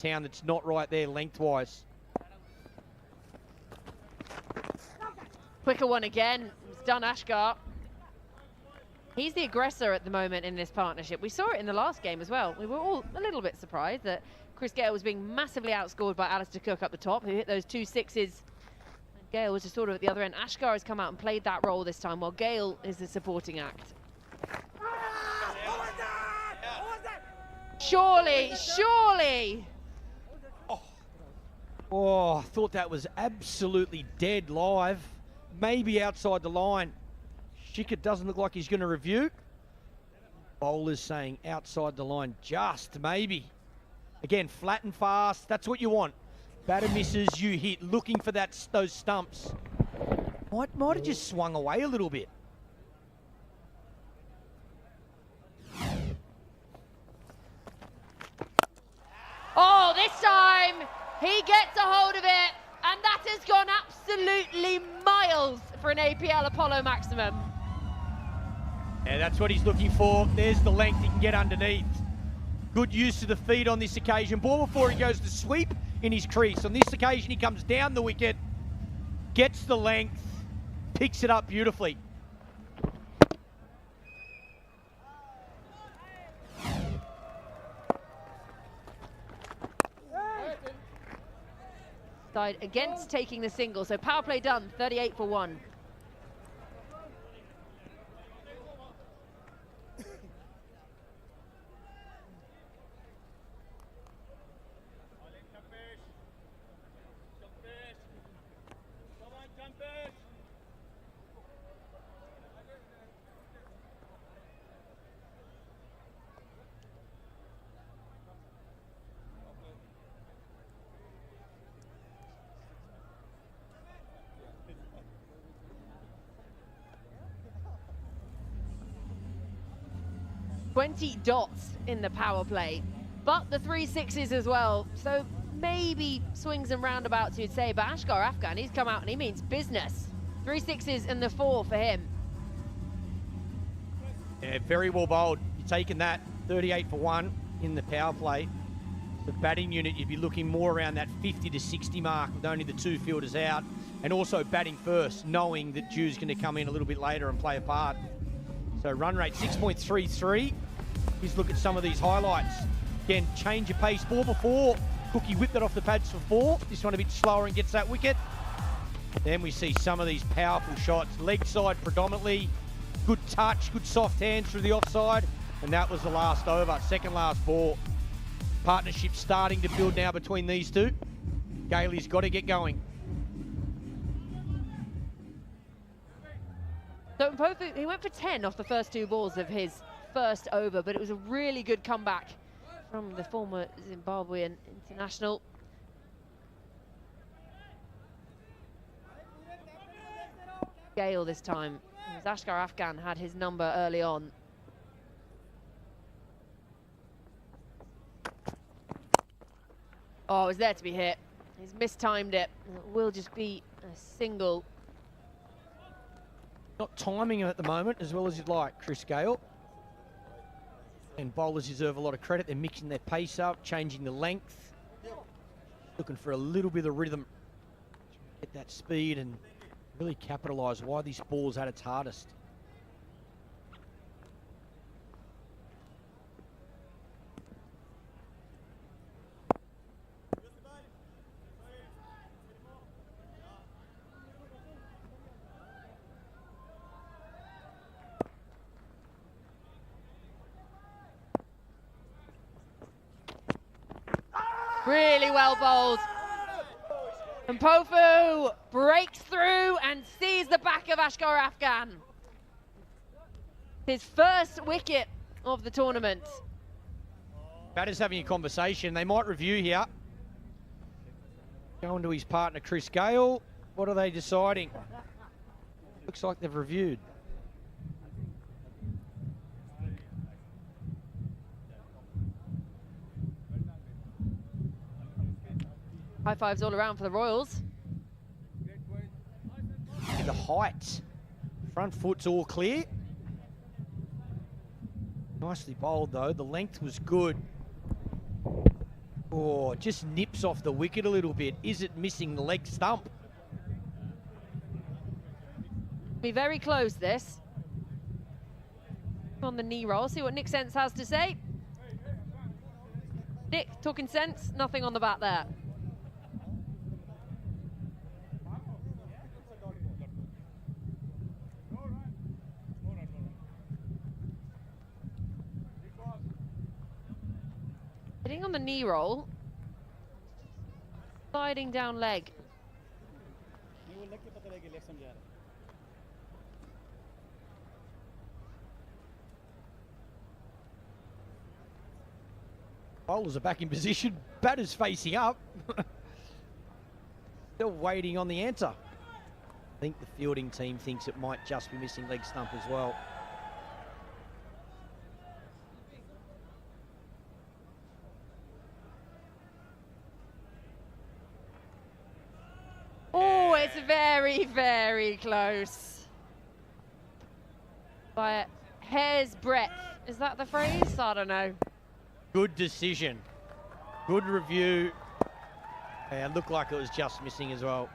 town that's not right there lengthwise. Quicker one again. It's done Ashgar. He's the aggressor at the moment in this partnership. We saw it in the last game as well. We were all a little bit surprised that Chris Gale was being massively outscored by Alistair Cook up the top, who hit those 2 sixes. And Gale was just sort of at the other end. Ashgar has come out and played that role this time, while Gale is the supporting act. Surely, surely! Oh, I thought that was absolutely dead live. Maybe outside the line. Schicker doesn't look like he's going to review. Bowler's saying outside the line, just maybe. Again, flat and fast, that's what you want. Batter misses, you hit, looking for those stumps. Might have just swung away a little bit. Oh, this time he gets a hold of it, and that has gone absolutely miles for an APL Apollo Maximum. Yeah, that's what he's looking for. There's the length he can get underneath. Good use of the feet on this occasion. Ball before he goes to sweep in his crease. On this occasion, he comes down the wicket, gets the length, picks it up beautifully. Side against taking the single, so power play done, 38 for 1. $20 in the power play, but the 3 sixes as well. So maybe swings and roundabouts, you'd say, but Ashgar Afghan, he's come out and he means business. 3 sixes and the 4 for him. Yeah, very well bowled. You're taking that 38 for 1 in the power play. The batting unit, you'd be looking more around that 50 to 60 mark with only the 2 fielders out, and also batting first, knowing that Dew's going to come in a little bit later and play a part. So run rate 6.33. Here's a look at some of these highlights. Again, change of pace. 4 before. Cookie whipped it off the pads for 4. This one a bit slower and gets that wicket. Then we see some of these powerful shots. Leg side predominantly. Good touch, good soft hands through the offside. And that was the last over, second last ball. Partnership starting to build now between these two. Gailey's got to get going. So Mpofu, he went for 10 off the first 2 balls of his first over, but it was a really good comeback from the former Zimbabwean international. Gale this time, as Ashgar Afghan had his number early on. Oh, it was there to be hit. He's mistimed it. It will just be a single. Not timing him at the moment as well as you'd like, Chris Gale. And bowlers deserve a lot of credit. They're mixing their pace up, changing the length. Looking for a little bit of rhythm. Get that speed and really capitalise why this ball's at its hardest. Really well bowled. And Mpofu breaks through and sees the back of Ashgar Afghan. His first wicket of the tournament. Batters having a conversation. They might review here. Going to his partner, Chris Gale. What are they deciding? Looks like they've reviewed. High fives all around for the Royals. The height. Front foot's all clear. Nicely bowled though. The length was good. Oh, just nips off the wicket a little bit. Is it missing the leg stump? Be very close, this. On the knee roll, see what Nick Sense has to say. Nick, talking sense, nothing on the bat there. Hitting on the knee roll. Sliding down leg. Bowlers are back in position. Batters facing up. Still waiting on the answer. I think the fielding team thinks it might just be missing leg stump as well. Oh, it's very, very close. By a hair's breadth. Is that the phrase? I don't know. Good decision. Good review. And looked like it was just missing as well.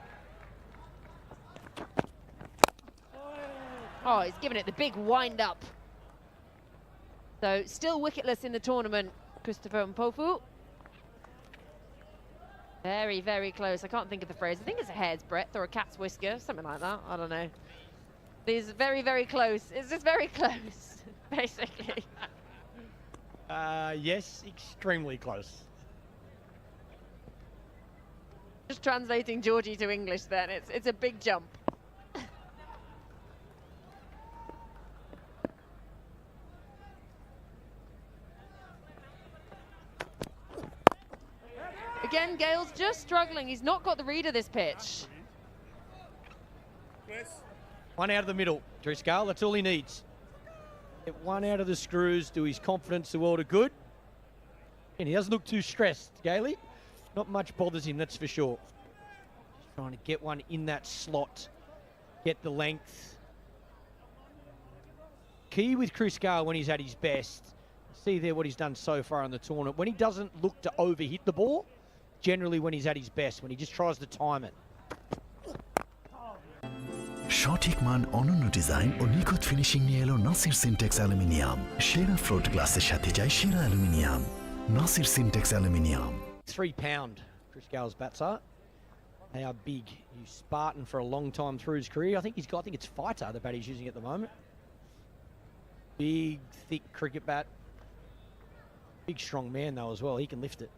Oh, he's giving it the big wind up. So still wicketless in the tournament, Christopher Mpofu. Very, very close. I can't think of the phrase. I think it's a hair's breadth or a cat's whisker, something like that. I don't know. These very, very close. It's just very close, basically. Yes, extremely close. Just translating Georgie to English then. It's a big jump. Again, Gale's just struggling. He's not got the read of this pitch. One out of the middle, Driscoll. That's all he needs. Get one out of the screws, do his confidence the world of good. And he doesn't look too stressed, Gailey. Not much bothers him, that's for sure. Just trying to get one in that slot. Get the length. Key with Chris Gale when he's at his best. See there what he's done so far in the tournament. When he doesn't look to overhit the ball, generally when he's at his best, when he just tries to time it. সঠিক মান অনন্য design ও নিখুঁত finishing নিয়ে এলো Nasir syntax aluminium সেরা float গ্লাসের সাথে যায় সেরা aluminium Nasir syntax aluminium 3 pound Chris Gale's bats are. They are big. He's Spartan for a long time through his career. I think it's Fighter, the bat he's using at the moment. Big, thick cricket bat. Big, strong man though as well. He can lift it.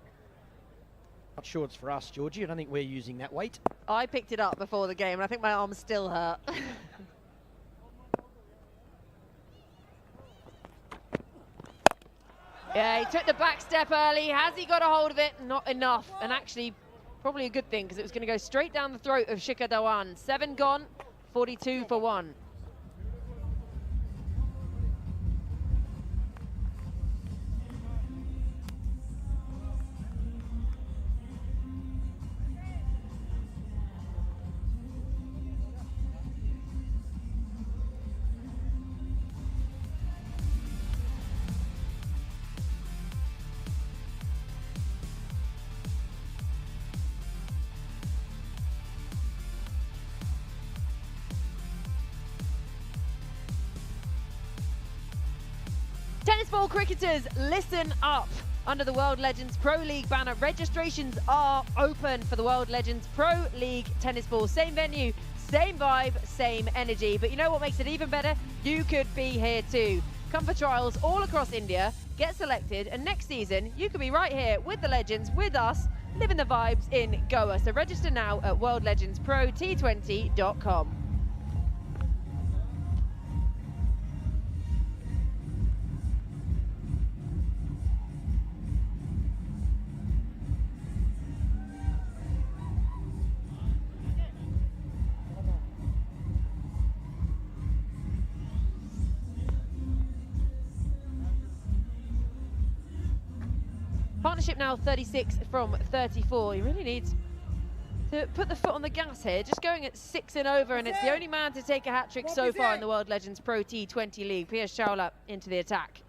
Not sure it's for us, Georgie. I don't think we're using that weight. I picked it up before the game and I think my arms still hurt. Yeah, he took the back step early. Has he got a hold of it? Not enough. And actually, probably a good thing because it was going to go straight down the throat of Shikhar Dhawan. 7 gone, 42 for 1. Tennis ball cricketers, listen up. Under the World Legends Pro League banner, registrations are open for the World Legends Pro League Tennis Ball. Same venue, same vibe, same energy. But you know what makes it even better? You could be here too. Come for trials all across India, get selected, and next season you could be right here with the Legends, with us, living the vibes in Goa. So register now at worldlegendsprot20.com. Partnership now 36 from 34. He really needs to put the foot on the gas here. Just going at 6 and over, and it's the only man to take a hat-trick so far in the World Legends Pro T20 League. Piyush Chawla into the attack.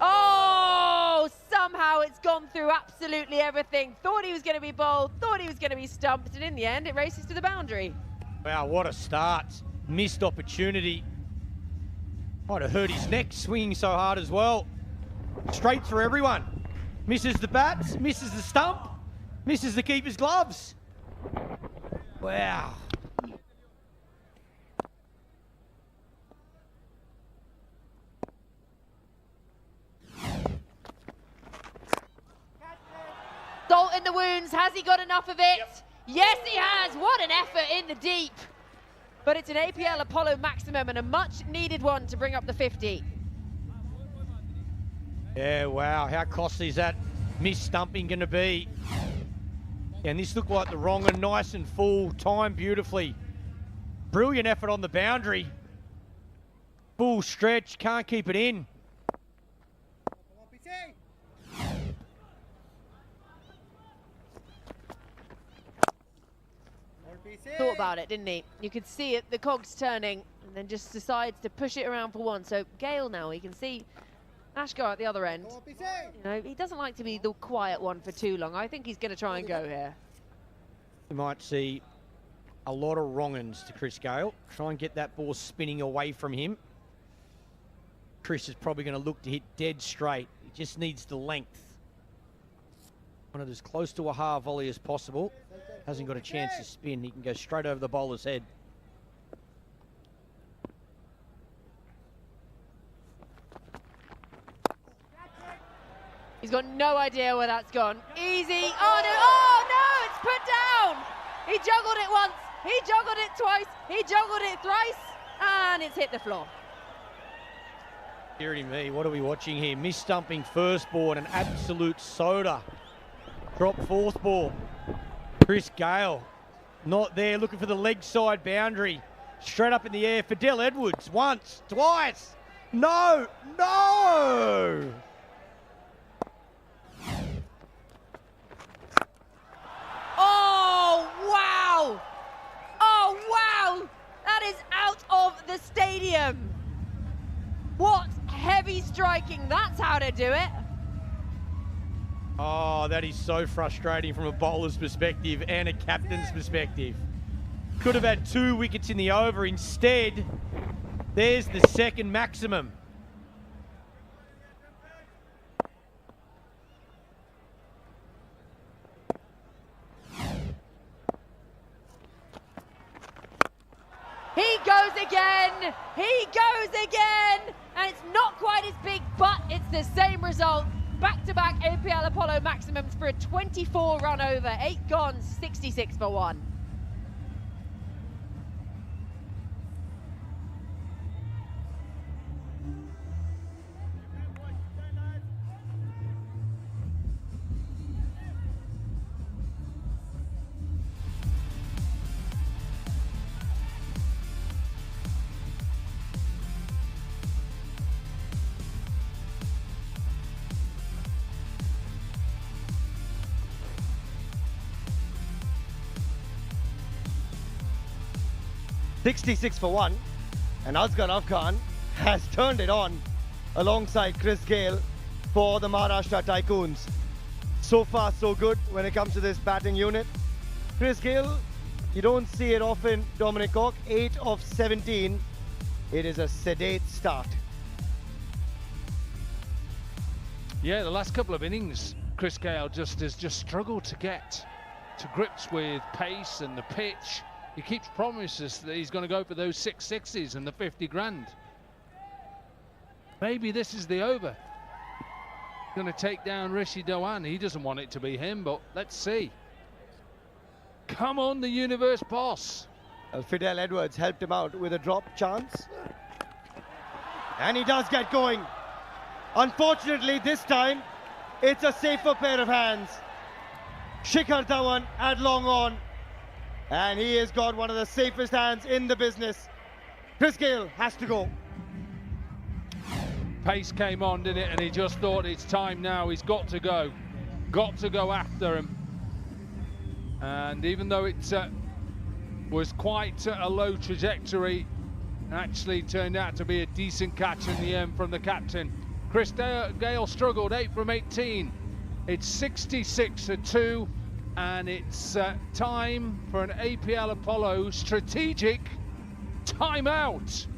Oh, somehow it's gone through absolutely everything. Thought he was going to be bowled, thought he was going to be stumped, and in the end, it races to the boundary. Wow, what a start. Missed opportunity. Might have hurt his neck swinging so hard as well. Straight through everyone. Misses the bats, misses the stump, misses the keeper's gloves. Wow. Salt in the wounds, has he got enough of it? Yep. Yes, he has. What an effort in the deep. But it's an APL Apollo maximum and a much needed one to bring up the 50. Yeah, wow, how costly is that miss-stumping going to be? And this looked like the wrong and nice and full, timed beautifully. Brilliant effort on the boundary. Full stretch, can't keep it in. Thought about it, didn't he? You could see it, the cogs turning, and then just decides to push it around for one. So Gale now, he can see Ashgar at the other end. You know, he doesn't like to be the quiet one for too long. I think he's going to try and go here. You might see a lot of wrong-uns to Chris Gale. Try and get that ball spinning away from him. Chris is probably going to look to hit dead straight. He just needs the length. Want it as close to a half volley as possible. Hasn't got a chance to spin. He can go straight over the bowler's head. He's got no idea where that's gone. Easy. Oh no, it's put down. He juggled it once, he juggled it twice, he juggled it thrice, and it's hit the floor. Dearie me, what are we watching here? Miss-stumping first ball and an absolute soda. Drop fourth ball. Chris Gale, not there, looking for the leg side boundary. Straight up in the air for Dell Edwards. Once, twice. No, no! Oh, wow! Oh, wow! That is out of the stadium. What heavy striking, that's how to do it. Oh, that is so frustrating from a bowler's perspective and a captain's perspective. Could have had 2 wickets in the over. Instead, there's the second maximum. He goes again, he goes again, and it's not quite as big, but it's the same result. Back-to-back APL Apollo maximums for a 24-run over, 8 gone, 66 for 1. $66 for 1, and Asghar Afghan has turned it on alongside Chris Gale for the Maharashtra Tycoons. So far, so good when it comes to this batting unit. Chris Gale, you don't see it often, Dominic Cork, 8 of 17. It is a sedate start. Yeah, the last couple of innings, Chris Gale has just struggled to get to grips with pace and the pitch. He keeps promises that he's going to go for those 6 sixes and the 50 grand. Maybe this is the over. Going to take down Rishi Dhawan. He doesn't want it to be him, but let's see. Come on, the universe boss. Fidel Edwards helped him out with a drop chance. And he does get going. Unfortunately, this time, it's a safer pair of hands. Shikhar Dhawan at long on. And he has got one of the safest hands in the business. Chris Gale has to go. Pace came on, didn't it? And he just thought it's time now. He's got to go. Got to go after him. And even though it was quite a low trajectory, actually turned out to be a decent catch in the end from the captain, Chris Gale struggled, 8 from 18. It's 66-2, and it's time for an APL Apollo strategic timeout.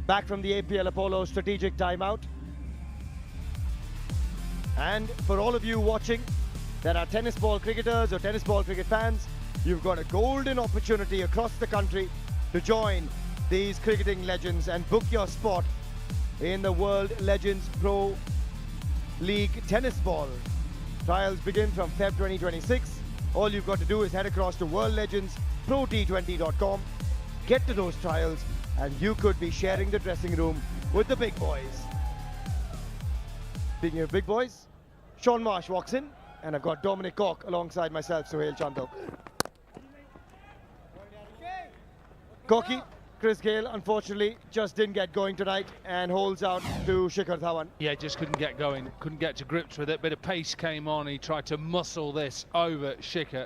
Back from the APL Apollo strategic timeout. And for all of you watching that are tennis ball cricketers or tennis ball cricket fans, you've got a golden opportunity across the country to join these cricketing legends and book your spot in the World Legends Pro League Tennis Ball. Trials begin from Feb 2026. All you've got to do is head across to worldlegendsprot20.com, get to those trials, and you could be sharing the dressing room with the big boys. Speaking of big boys, Sean Marsh walks in, and I've got Dominic Cork alongside myself, Suhail Chandok. Corky, Chris Gale, unfortunately, just didn't get going tonight and holds out to Shikhar Dhawan. Yeah, just couldn't get going, couldn't get to grips with it. Bit of pace came on. He tried to muscle this over Shikhar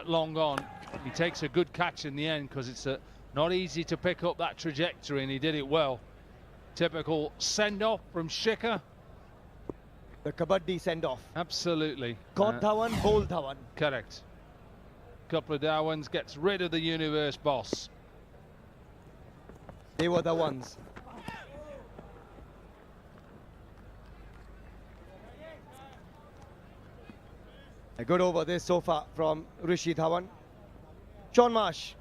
long on. He takes a good catch in the end because it's not easy to pick up that trajectory, and he did it well. Typical send-off from Shikhar. The Kabaddi send-off. Absolutely. Caught Dhawan, bowled Dhawan. Correct. Couple of Dhawans, gets rid of the universe boss. They were the ones. A good over this so far from Rishi Dhawan. Sean Marsh.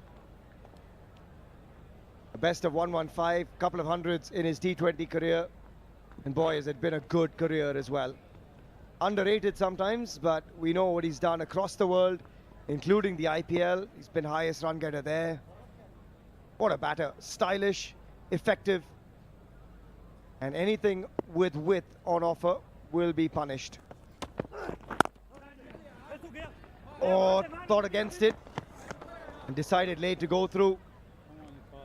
A best of 115, couple of hundreds in his T20 career. And boy, has it been a good career as well. Underrated sometimes, but we know what he's done across the world, including the IPL. He's been highest run getter there. What a batter. Stylish, effective, and anything with width on offer will be punished. Oh, thought against it and decided late to go through.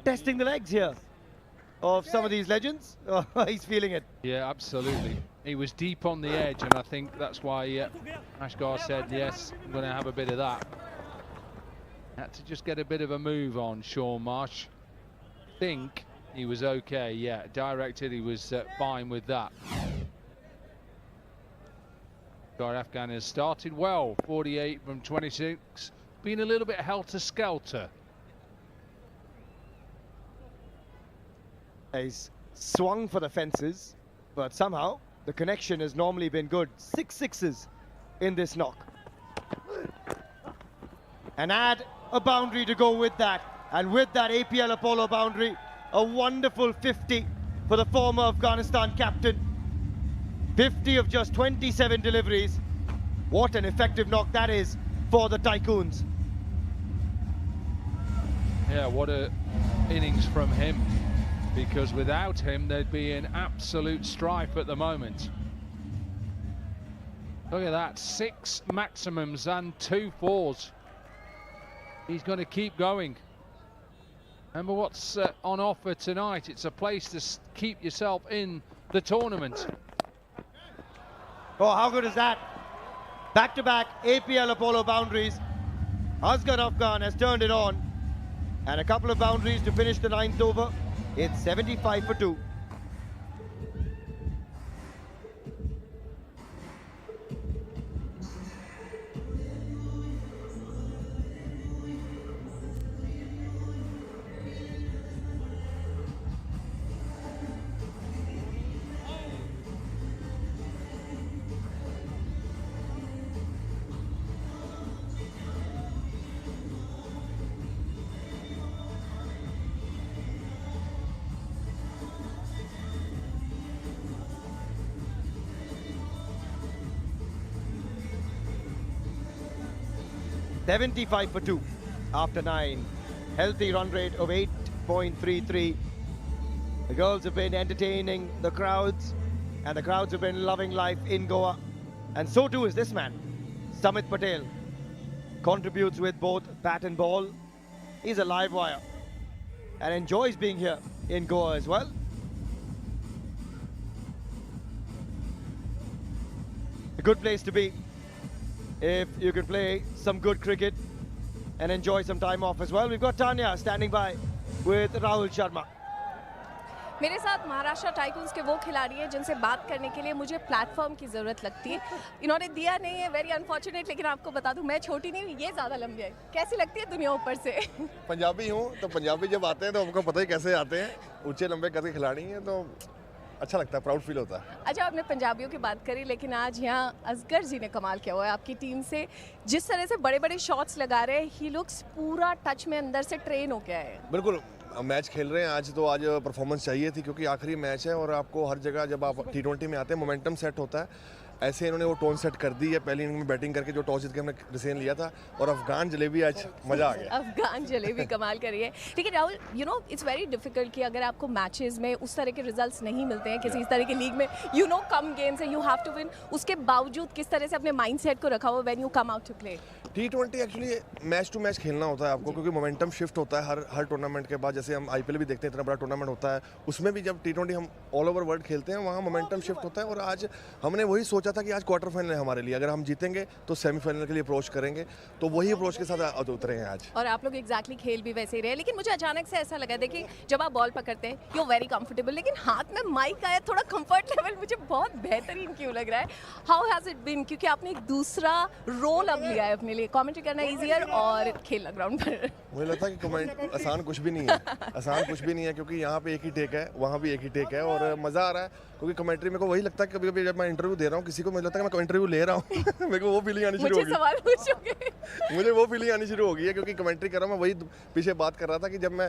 Testing the legs here of some of these legends. Oh, he's feeling it. Yeah, absolutely. He was deep on the edge, and I think that's why Ashgar said, yes, I'm going to have a bit of that. Had to just get a bit of a move on Sean Marsh. Think he was okay, yeah. Directed, he was fine with that. Afghan has started well, 48 from 26. Been a little bit helter-skelter. He's swung for the fences, but somehow the connection has normally been good. 6 sixes in this knock. And add a boundary to go with that. And with that APL Apollo boundary, a wonderful 50 for the former Afghanistan captain. 50 of just 27 deliveries. What an effective knock that is for the Tycoons. Yeah, what a innings from him. Because without him, there'd be an absolute strife at the moment. Look at that, 6 maximums and 2 fours. He's going to keep going. Remember what's on offer tonight. It's a place to keep yourself in the tournament. Oh, how good is that? Back-to-back APL Apollo boundaries. Asghar Afghan has turned it on. And a couple of boundaries to finish the 9th over. It's 75 for 2. $75 for 2 after 9. Healthy run rate of 8.33. The girls have been entertaining the crowds, and the crowds have been loving life in Goa. And so too is this man, Samit Patel. Contributes with both bat and ball. He's a live wire and enjoys being here in Goa as well. A good place to be if you can play some good cricket and enjoy some time off as well. We've got Tanya standing by with Rahul Sharma. मेरे साथ Maharashtra tycoons के वो खिलाड़ी हैं जिनसे बात करने के लिए मुझे प्लेटफॉर्म की ज़रूरत लगती है. इन्होंने दिया नहीं है, वेरी अनफॉर्चुनेट, लेकिन आपको बता दूं मैं छोटी नहीं हूँ, ये ज़्यादा लंबी है. कैसी लगती है दुनिया ऊपर से? पंजाबी हूँ तो पंजाबी जब आते हैं तो हमको पता ही कैसे आते हैं. ऊंचे लंबे करके खिलाड़ी हैं तो अच्छा लगता है, प्राउड फील होता है. अच्छा, आपने पंजाबियों की बात करी, लेकिन आज यहाँ असगर जी ने कमाल किया हुआ है आपकी टीम से. जिस तरह से बड़े बड़े शॉट्स लगा रहे हैं, ही लुक्स पूरा टच में अंदर से ट्रेन हो गया है. बिल्कुल मैच खेल रहे हैं आज, तो आज परफॉर्मेंस चाहिए थी क्योंकि आखिरी मैच है और आपको हर जगह जब आप T20 में आते हैं मोमेंटम सेट होता है. ऐसे इन्होंने वो टोन सेट कर दी है. पहली इनिंग में बैटिंग करके जो टॉस जीत के हमने डिसीजन लिया था, और अफगान जलेबी आज मजा आ गया. अफगान जलेबी कमाल करी है. लेकिन Rahul, you know it's very difficult कि अगर आपको मैचेस में उस तरह के रिजल्ट्स नहीं मिलते हैं किसी इस तरह की लीग में, यू नो कम गेम्स है, यू हैव टू विन, उसके बावजूद किस तरह से अपने माइंडसेट को रखा हुआ when you come out to play. T20 actually match to match खेलना होता है आपको, क्योंकि मोमेंटम शिफ्ट होता है हर टूर्नामेंट के बाद. जैसे हम IPL भी देखते हैं, इतना बड़ा टूर्नामेंट होता है, उसमें भी जब T20 हम ऑल ओवर वर्ल्ड खेलते हैं वहाँ मोमेंटम शिफ्ट होता है. और आज हमने वही सोचा था कि आज क्वार्टर फाइनल है हमारे लिए, अगर हम जीतेंगे तो सेमीफाइनल के लिए अप्रोच करेंगे, तो वही अप्रोच के साथ उतरे हैं आज. और आप लोग एग्जैक्टली खेल भी वैसे ही रहे. लेकिन मुझे अचानक से ऐसा लगा, देखिए जब आप बॉल पकड़ते हैं यू वेरी कंफर्टेबल, लेकिन हाथ में माइक आया, थोड़ा कंफर्ट लेवल मुझे बहुत बेहतरीन क्यों लग रहा है. हाउ हैज इट बीन, क्योंकि आपने एक दूसरा रोल अब लिया है अपने लिए, कमेंट्री करना ईजियर और खेलना ग्राउंड पर. मुझे लगता है कि कमेंट आसान कुछ भी नहीं है. आसान कुछ भी नहीं है, क्योंकि यहाँ पे एक ही टेक है, वहाँ भी एक ही टेक है, और मज़ा आ रहा है. क्योंकि कमेंट्री मेरे को वही लगता है कभी कभी जब मैं इंटरव्यू दे रहा हूँ किसी को, मुझे लगता है कि मैं इंटरव्यू ले रहा हूँ. मेरे को वो फीलिंग आनी शुरू हो गई. सवाल पूछोगे? मुझे वो फीलिंग आनी शुरू हो गई है, क्योंकि कमेंट्री कर रहा हूँ मैं. वही पीछे बात कर रहा था कि जब मैं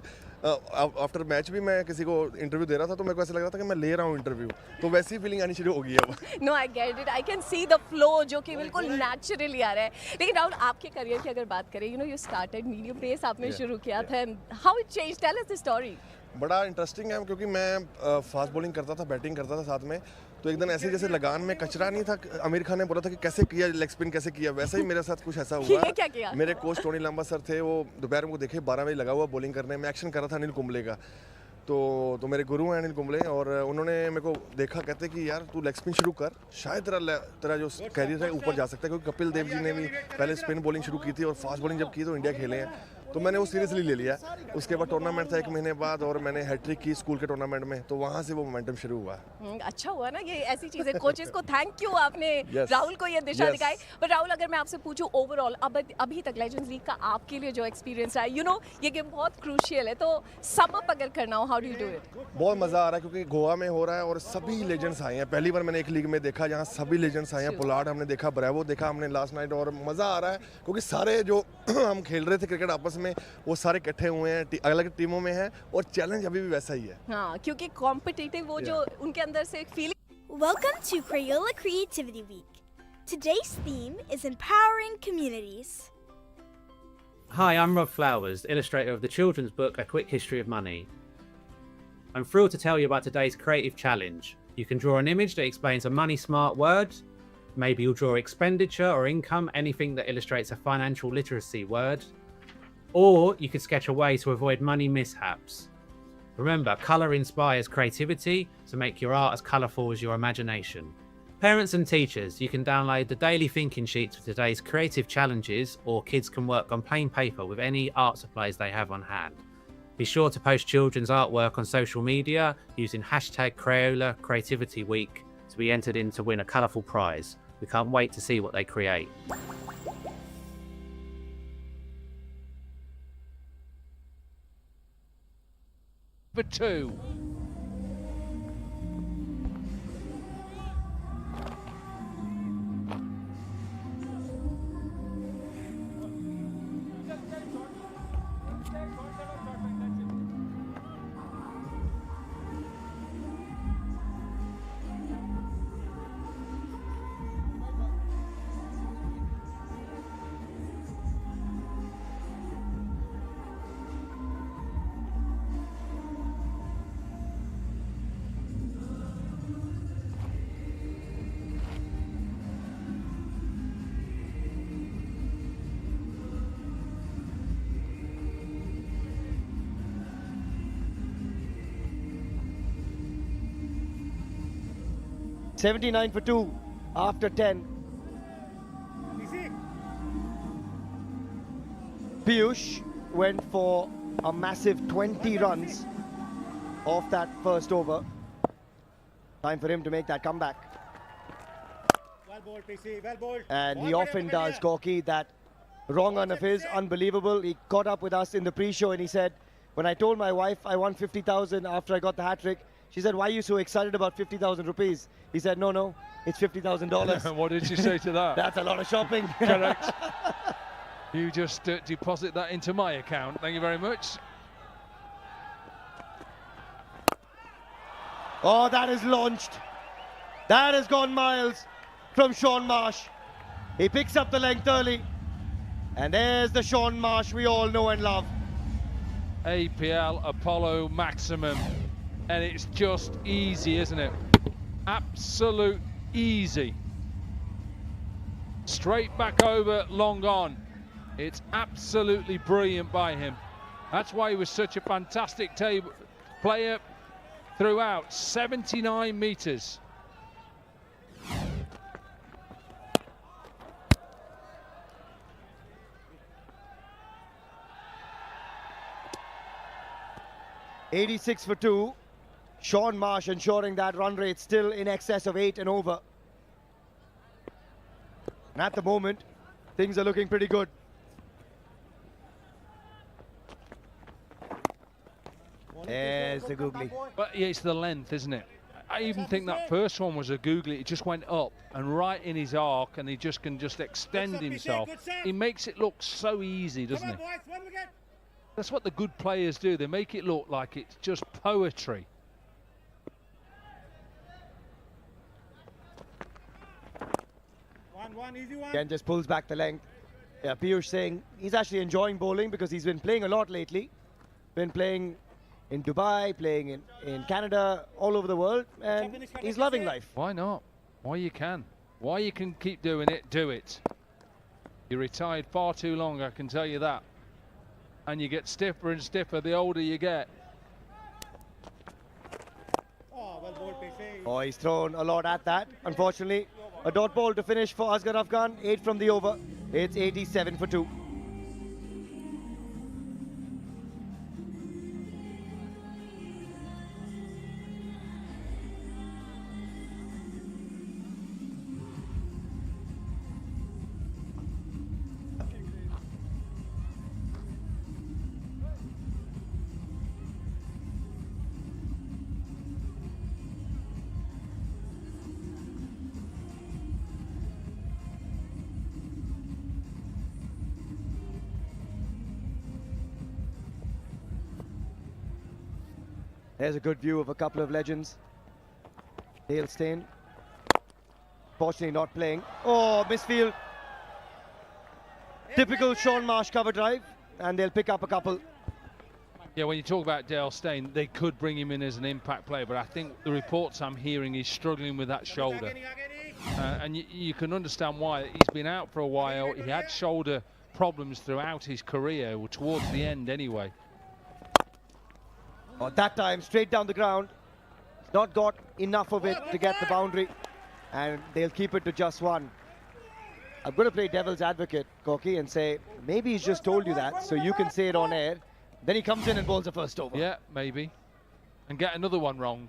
आफ्टर मैच भी मैं किसी को इंटरव्यू दे रहा था तो मेरे को ऐसा लग रहा था कि मैं ले रहा हूँ इंटरव्यू, तो वैसी ही फीलिंग आनी शुरू हो गई है. No, I get it, I can see the flow जो कि बिल्कुल नेचुरली आ रहा है. लेकिन राहुल, आपके करियर की अगर बात करें, you know you started medium pace, आपने शुरू किया था. How it changed, tell us the story. बड़ा इंटरेस्टिंग है, क्योंकि मैं फास्ट बॉलिंग करता था, बैटिंग करता था साथ में. तो एक दिन ऐसे जैसे लगान में कचरा नहीं था, आमिर खान ने बोला था कि कैसे किया लेग स्पिन, कैसे किया, वैसे ही मेरे साथ कुछ ऐसा हुआ. क्या किया? मेरे कोच टोनी लांबा सर थे, वो दोपहर में देखे 12 बजे लगा हुआ बॉलिंग करने में. एक्शन कर रहा था अनिल कुंबले का, तो मेरे गुरु हैं अनिल कुंबले, और उन्होंने मेरे को देखा, कहते कि यार तू लेग स्पिन शुरू कर, शायद तेरा जो कैरियर है ऊपर जा सकता है. क्योंकि कपिल देव जी ने भी पहले स्पिन बॉलिंग शुरू की थी और फास्ट बॉलिंग जब की तो इंडिया खेले हैं. तो मैंने वो सीरियसली ले लिया। उसके बाद टूर्नामेंट था 1 महीने बाद और मैंने हैट्रिक की स्कूल के टूर्नामेंट में, तो वहाँ से वो मोमेंटम शुरू हुआ। अच्छा हुआ ना, ये ऐसी चीजें कोचेस को थैंक यू, आपने Yes. राहुल को ये दिशा Yes. दिखाई। पर राहुल, अगर मैं आपसे पूछूं ओवरऑल अभी तक लेजेंड्स लीग का आपके लिए जो एक्सपीरियंस रहा है, यू नो ये गेम बहुत क्रूशियल है, तो सम अप अगर करना हो, how do you do it? बहुत मज़ा आ रहा है क्योंकि गोवा में हो रहा है और सभी लेजेंड्स आए हैं। पहली बार मैंने एक लीग में देखा जहाँ सभी लेजेंड्स आए हैं। पुलाड हमने देखा, ब्रेवो देखा हमने लास्ट नाइट, और मज़ा आ रहा है क्योंकि सारे जो हम खेल रहे थे क्रिकेट आपस में, वो सारे इकट्ठे हुए हैं, अलग अलग टीमों में हैं, और चैलेंज अभी भी वैसा ही है। हाँ, क्योंकि कॉम्पिटिटिव वो जो उनके अंदर से एक feeling. Welcome to Crayola Creativity Week. Today's theme is empowering communities. Hi, I'm Rob Flowers, illustrator of the children's book A Quick History of Money. I'm thrilled to tell you about today's creative challenge. You can draw an image that explains a money smart word. Maybe you'll draw expenditure or income, anything that illustrates a financial literacy word. Or you could sketch a way to avoid money mishaps. Remember, colour inspires creativity, so make your art as colourful as your imagination. Parents and teachers, you can download the daily thinking sheets for today's creative challenges, or kids can work on plain paper with any art supplies they have on hand. Be sure to post children's artwork on social media using hashtag Crayola Creativity Week to be entered in to win a colourful prize. We can't wait to see what they create. For 2. $79 for 2 after 10. Piyush went for a massive 20 runs off that first over. Time for him to make that comeback. Well bowled, PC, well bowled. And he often does, Corky. That wrong run of his, unbelievable. He caught up with us in the pre-show and he said, when I told my wife I won 50,000 after I got the hat-trick, she said, why are you so excited about 50,000 rupees? He said, no, it's $50,000. What did you say to that? That's a lot of shopping. Correct. You just deposit that into my account. Thank you very much. Oh, that is launched. That has gone miles from Sean Marsh. He picks up the length early. And there's the Sean Marsh we all know and love. APL Apollo Maximum. And it's just easy, isn't it? Absolute easy. Straight back over, long on. It's absolutely brilliant by him. That's why he was such a fantastic player throughout. 79 metres. $86 for 2. Sean Marsh ensuring that run rate still in excess of 8 and over. And at the moment, things are looking pretty good. There's the googly. But yeah, it's the length, isn't it? I even think that first one was a googly. It just went up and right in his arc, and he just can extend himself. He makes it look so easy, doesn't he? That's what the good players do. They make it look like it's just poetry. One, easy one. Again, just pulls back the length. Yeah, Piyush saying he's actually enjoying bowling because he's been playing a lot lately. Been playing in Dubai, playing in Canada, all over the world, and he's loving life. Why not? Why you can? Why you can keep doing it, do it. You're retired far too long, I can tell you that. And you get stiffer and stiffer the older you get. Oh, well bowled, PC. Oh, he's thrown a lot at that. Unfortunately, a dot ball to finish for Asghar Afghan. 8 from the over. It's 87 for 2. There's a good view of a couple of legends. Dale Steyn, fortunately not playing. Oh, misfield. Typical Sean Marsh cover drive, and they'll pick up a couple. Yeah, when you talk about Dale Steyn, they could bring him in as an impact player, but I think the reports I'm hearing he's struggling with that shoulder. And you can understand why. He's been out for a while. He had shoulder problems throughout his career, or towards the end anyway. Oh, that time, straight down the ground. He's not got enough of it to get the boundary, and they'll keep it to just one. I'm going to play devil's advocate, Corky, and say, maybe he's just told you that, so you can say it on air. Then he comes in and bowls the first over. Yeah, maybe. And get another one wrong.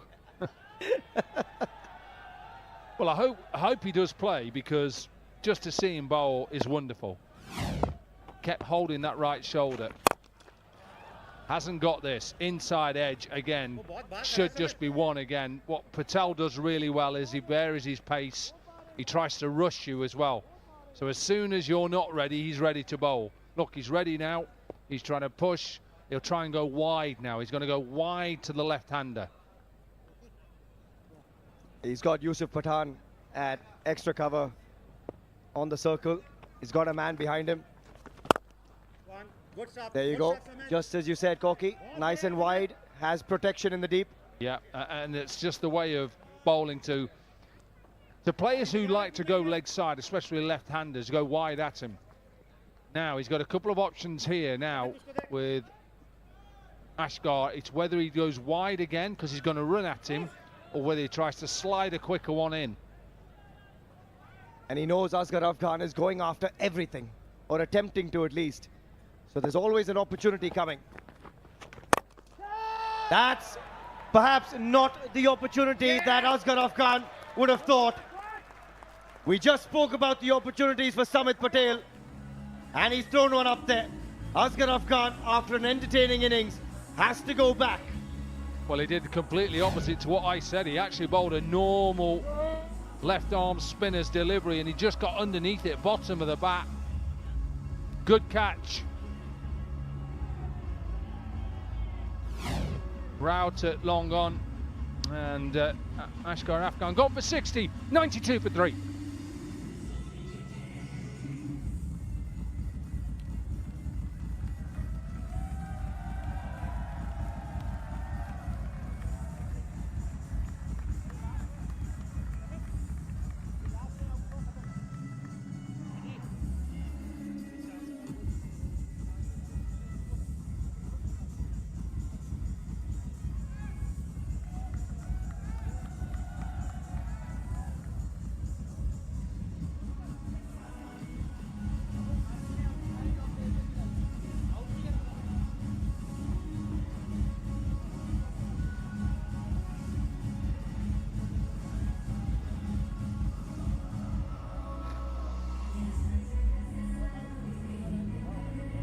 Well, I hope he does play, because just to see him bowl is wonderful. Kept holding that right shoulder. Hasn't got this. Inside edge again. Should just be one again. What Patel does really well is he varies his pace. He tries to rush you as well. So as soon as you're not ready, he's ready to bowl. Look, he's ready now. He's trying to push. He'll try and go wide now. He's going to go wide to the left-hander. He's got Yusuf Pathan at extra cover on the circle. He's got a man behind him. There you go. Just as you said, Corky. Nice and wide. Has protection in the deep. Yeah, and it's just the way of bowling to players who like to go leg side, especially left-handers, go wide at him. Now, he's got a couple of options here now with Ashgar. It's whether he goes wide again, because he's going to run at him, or whether he tries to slide a quicker one in. And he knows Asghar Afghan is going after everything, or attempting to at least. So there's always an opportunity coming. That's perhaps not the opportunity that Asghar Afghan would have thought. We just spoke about the opportunities for Samit Patel, and he's thrown one up there. Asghar Afghan, after an entertaining innings, has to go back. Well, he did completely opposite to what I said. He actually bowled a normal left arm spinner's delivery, and he just got underneath it, bottom of the bat. Good catch. Rout at long on, and Ashgar Afghan gone for 60, 92 for 3.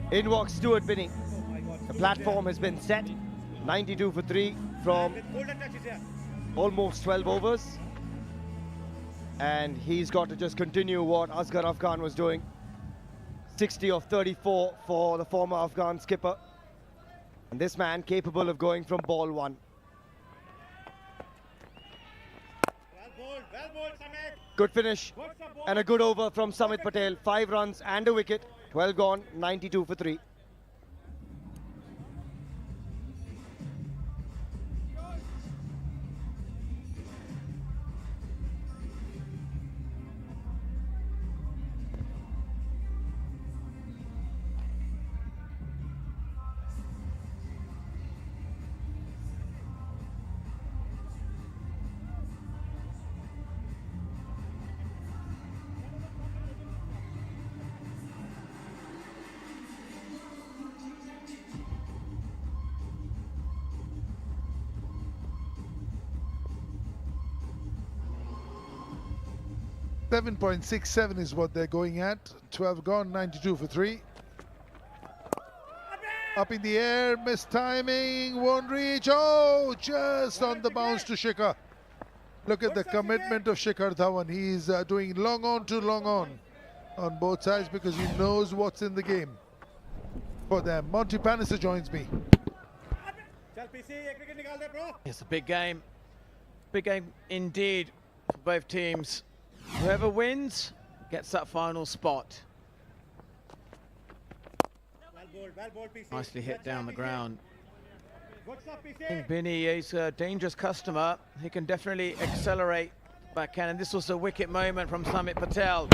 In walks Stuart Binney. The platform has been set. 92 for 3 from almost 12 overs. And he's got to just continue what Asghar Afghan was doing. 60 of 34 for the former Afghan skipper. And this man capable of going from ball one. Good finish and a good over from Samit Patel. 5 runs and a wicket. 12 gone, 92 for 3. .67 is what they're going at. 12 gone, 92 for 3. Up in the air, missed timing, won't reach. Oh, just on the bounce to Shikhar. Look at the commitment of Shikhar Dhawan. He's doing long on to long on both sides, because he knows what's in the game for them. Monty Palliser joins me. चल PC एक wicket निकाल दे bro. It's a big game. Big game indeed for both teams. Whoever wins gets that final spot. Well ball PC. Nicely hit down the ground. Good stuff PC. I think Binny is a dangerous customer. He can definitely accelerate backhand, and this was a wicket moment from Samit Patel.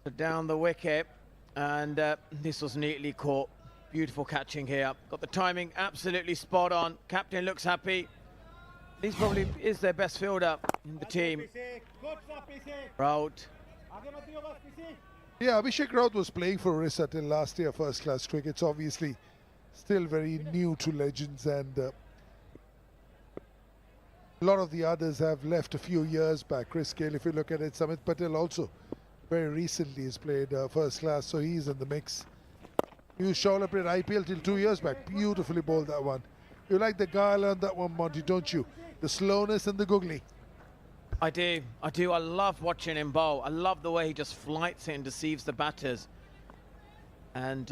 So down the wicket, and this was neatly caught. Beautiful catching here. Got the timing absolutely spot on. Captain looks happy. He probably is their best fielder in the team. Good stuff PC. Raut. आगे मत दियो बस PC. Yeah, Abhishek Raut was playing for Orissa till last year, first class cricket. It's obviously still very new to Legends, and a lot of the others have left a few years back. Chris Gale, if you look at it, Samit Patel also very recently has played first class, so he's in the mix. Piyush Chawla played IPL till 2 years back. Beautifully bowled that one. You like the guile on that one, Monty, don't you? The slowness and the googly. I do. I love watching him bowl. I love the way he just flights it and deceives the batters. And,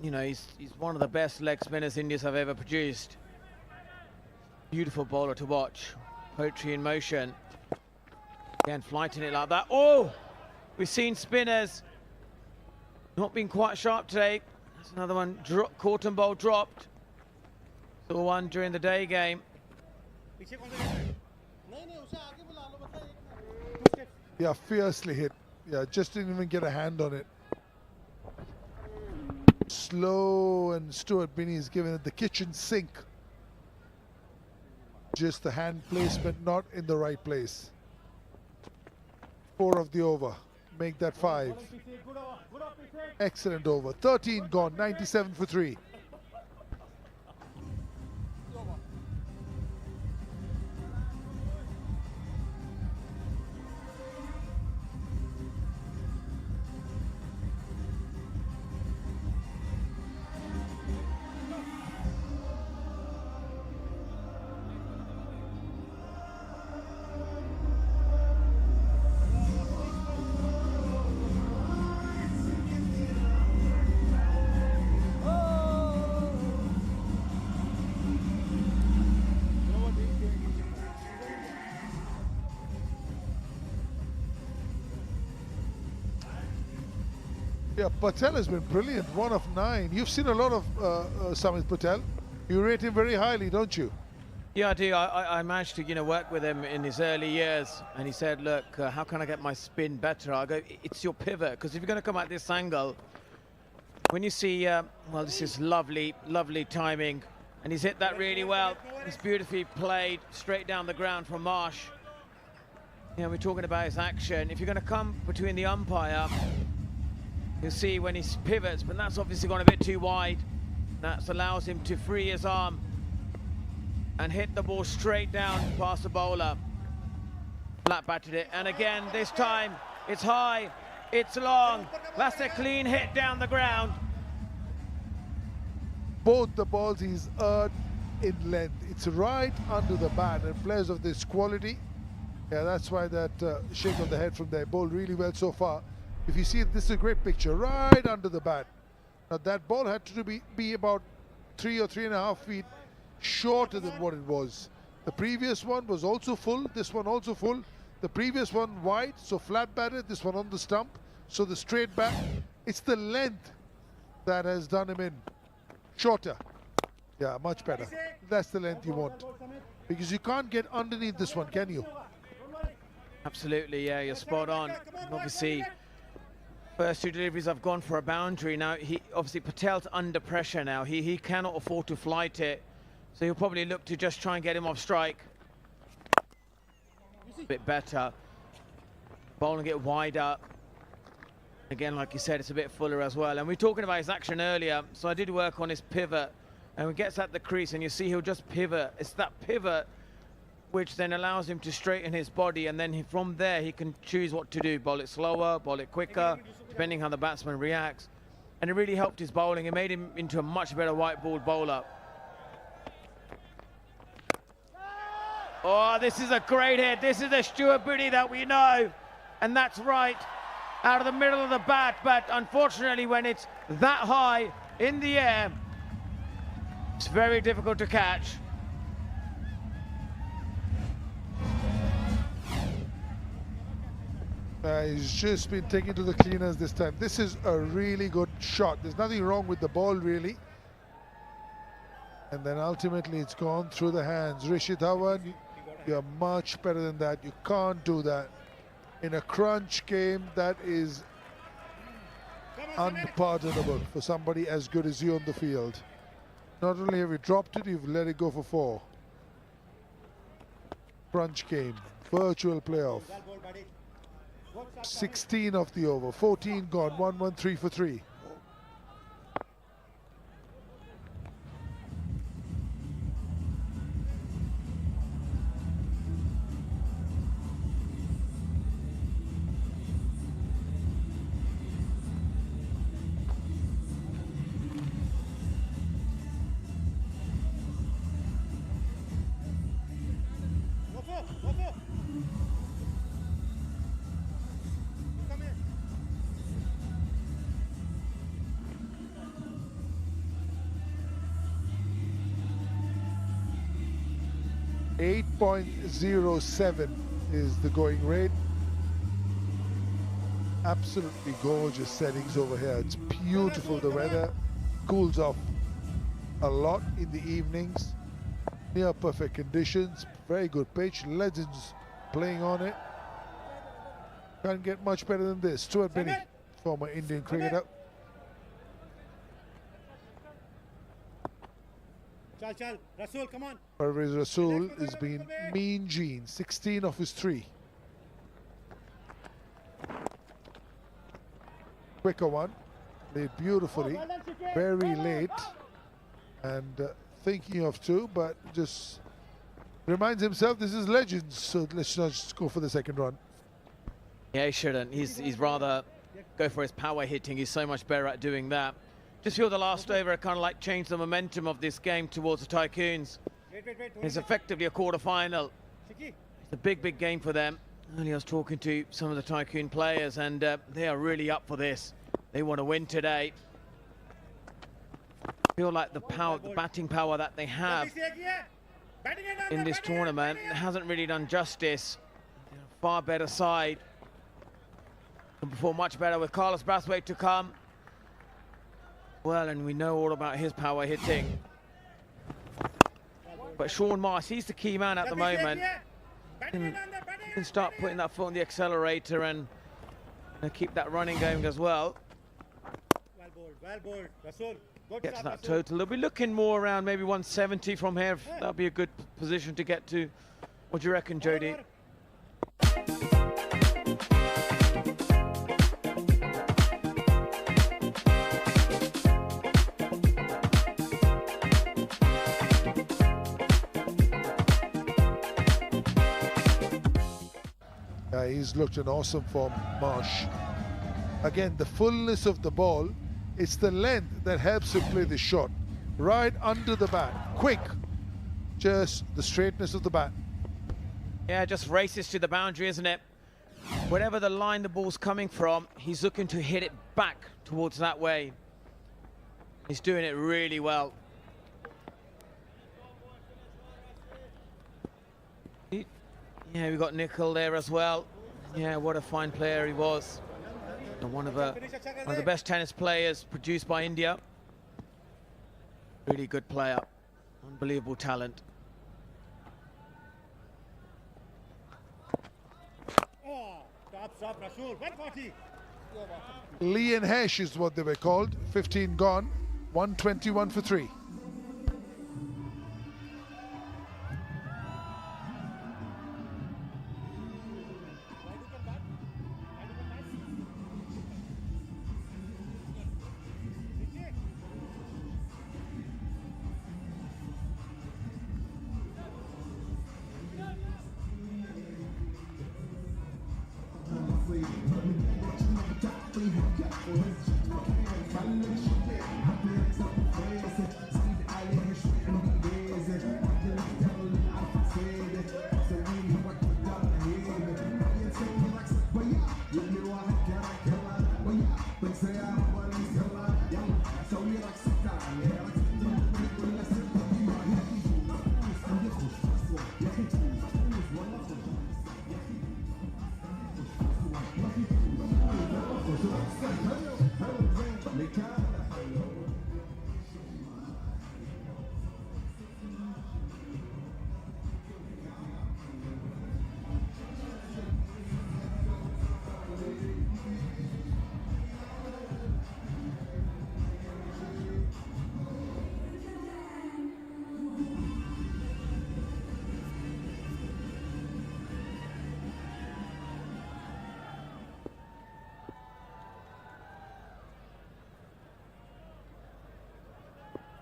you know, he's one of the best leg spinners Indians have ever produced. Beautiful bowler to watch. Poetry in motion. Again, flighting it like that. Oh! We've seen spinners not being quite sharp today. That's another one. Caught and bowl dropped. Saw one during the day game. पीछे कौन सा है? नहीं नहीं उसे आगे बुला लो बता एक. 2 steps. Yeah, fiercely hit. Yeah, just didn't even get a hand on it. Slow, and Stuart Binney is giving it the kitchen sink. Just the hand placement not in the right place. 4 of the over. Make that 5. Good over PC. Excellent over. 13 gone, 97 for 3. Yeah, Patel has been brilliant, 1 of 9. You've seen a lot of Samit Patel. You rate him very highly, don't you? Yeah, I do. I managed to, you know, work with him in his early years, and he said, look, how can I get my spin better? I go, it's your pivot, because if you're going to come at this angle, when you see, well, this is lovely, lovely timing, and he's hit that really well. He's beautifully played straight down the ground from Marsh. You know, we're talking about his action. If you're going to come between the umpire, you'll see when he pivots, but that's obviously gone a bit too wide. That allows him to free his arm and hit the ball straight down past the bowler. Flat batted it, and again, this time, it's high, it's long. That's a clean hit down the ground. Both the balls he's earned in length. It's right under the bat, and players of this quality, yeah, that's why that shake of the head from there. Bowled really well so far. If you see it, this is a great picture, right under the bat. Now that ball had to be about 3 or 3.5 feet shorter than what it was. The previous one was also full, this one also full. The previous one wide, so flat batted, this one on the stump, so the straight back. It's the length that has done him in. Shorter. Yeah, much better. That's the length you want. Because you can't get underneath this one, can you? Absolutely, yeah, you're spot on. And obviously, first 2 deliveries have gone for a boundary. Now, obviously Patel's under pressure now. He cannot afford to flight it. So he'll probably look to just try and get him off strike. A bit better. Bowling it wider. Again, like you said, it's a bit fuller as well. And we were talking about his action earlier, so I did work on his pivot. And when he gets at the crease, and you see he'll just pivot. It's that pivot which then allows him to straighten his body, and then from there he can choose what to do. Bowl it slower, bowl it quicker, depending how the batsman reacts. And it really helped his bowling. It made him into a much better white ball bowler. Oh, this is a great hit. This is the Stuart Binney that we know. And that's right out of the middle of the bat. But unfortunately, when it's that high in the air, It's very difficult to catch. He's just been taken to the cleaners this time. This is a really good shot. There's nothing wrong with the ball, really. And then ultimately it's gone through the hands. Rishit Dhawan, you're much better than that. You can't do that. In a crunch game, that is unpardonable for somebody as good as you on the field. Not only have you dropped it, you've let it go for 4. Crunch game, virtual playoff. 16 of the over, 14 gone, 1-1, 3 for 3. .07 is the going rate. Absolutely gorgeous settings over here. It's beautiful. The weather cools off a lot in the evenings. Near perfect conditions. Very good pitch. Legends playing on it. Can't get much better than this. Stuart Binney, former Indian cricketer. Rasool, come on. Parvez Rasool has been mean gene, 16 of his 3. Quicker one, played beautifully, very late, and thinking of 2, but just reminds himself this is Legends, so let's not just go for the second run. Yeah, he shouldn't. He's rather go for his power hitting. He's so much better at doing that. Just feel the last over kind of like changed the momentum of this game towards the Tycoons. It's effectively a quarter-final. It's a big game for them. Earlier I was talking to some of the Tycoon players, and they are really up for this. They want to win today. I feel like the power, the batting power that they have in this tournament hasn't really done justice. They're a far better side. Can perform much better with Carlos Brathwaite to come. Well, and we know all about his power hitting. But Sean Marsh, he's the key man at the moment. He can start putting that foot on the accelerator and keep that running going as well. Well bowled, Rasool. Get to that total. They'll be looking more around maybe 170 from here. That'll be a good position to get to. What do you reckon, Jody? He's looked an awesome form, Marsh. Again, the fullness of the ball, it's the length that helps him play the shot. Right under the bat, quick, just the straightness of the bat. Yeah, just races to the boundary, isn't it? Whatever the line the ball's coming from, he's looking to hit it back towards that way. He's doing it really well. Yeah, we got Nicol there as well. Yeah, what a fine player he was. And one of the best tennis players produced by India. Really good player. Unbelievable talent. Stop, Rasool. 140. Lee and Hesh is what they were called. 15 gone, 121 for 3.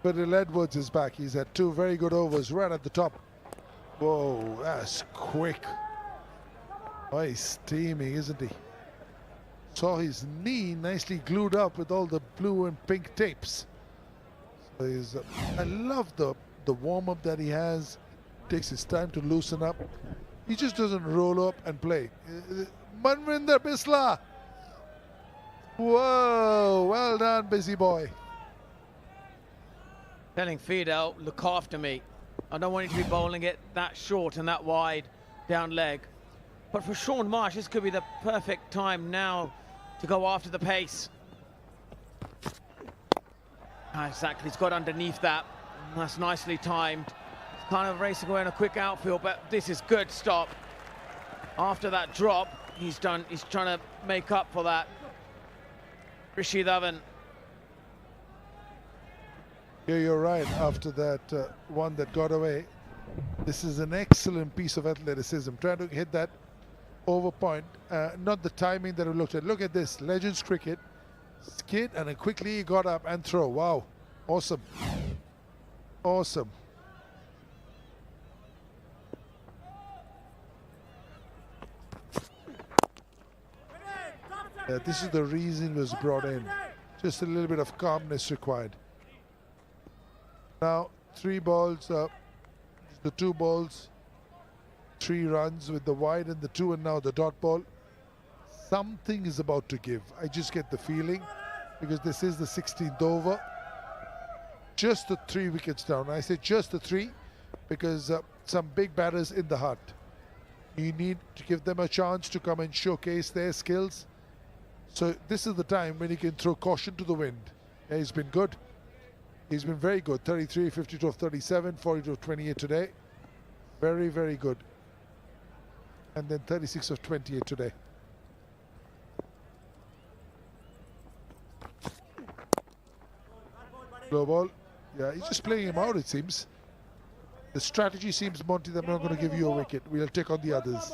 Fidel Edwards is back. He's had 2 very good overs right at the top. Whoa, that's quick. Nice teaming, isn't he? Saw his knee nicely glued up with all the blue and pink tapes. So he's, I love the warm-up that he has. Takes his time to loosen up. He just doesn't roll up and play. Manvinder Bisla. Whoa, well done, busy boy. Telling Fidel, look after me. I don't want you to be bowling it that short and that wide down leg. But for Sean Marsh, this could be the perfect time now to go after the pace. Exactly, he's got underneath that. That's nicely timed. He's kind of racing away on a quick outfield, but this is good stop. After that drop, he's trying to make up for that. Rishi Dhawan. Yeah, you're right. After that one that got away, this is an excellent piece of athleticism. Trying to hit that over point, not the timing that we looked at. Look at this, Legends cricket. Skid and then quickly he got up and throw. Wow, awesome, awesome. This is the reason he was brought in. Just a little bit of calmness required. Now 3 balls, the 2 balls, 3 runs with the wide and the 2, and now the dot ball. Something is about to give. I just get the feeling, because this is the 16th over. Just the 3 wickets down. I say just the 3 because some big batters in the hut. You need to give them a chance to come and showcase their skills. So this is the time when he can throw caution to the wind. Yeah, he's been good. He's been very good. 33, 52 of 37, 42 of 28 today. Very, very good. And then 36 of 28 today. Low ball. Yeah, he's just playing him out, it seems. The strategy seems, Monty, that I'm not going to give you a wicket. We'll take on the others.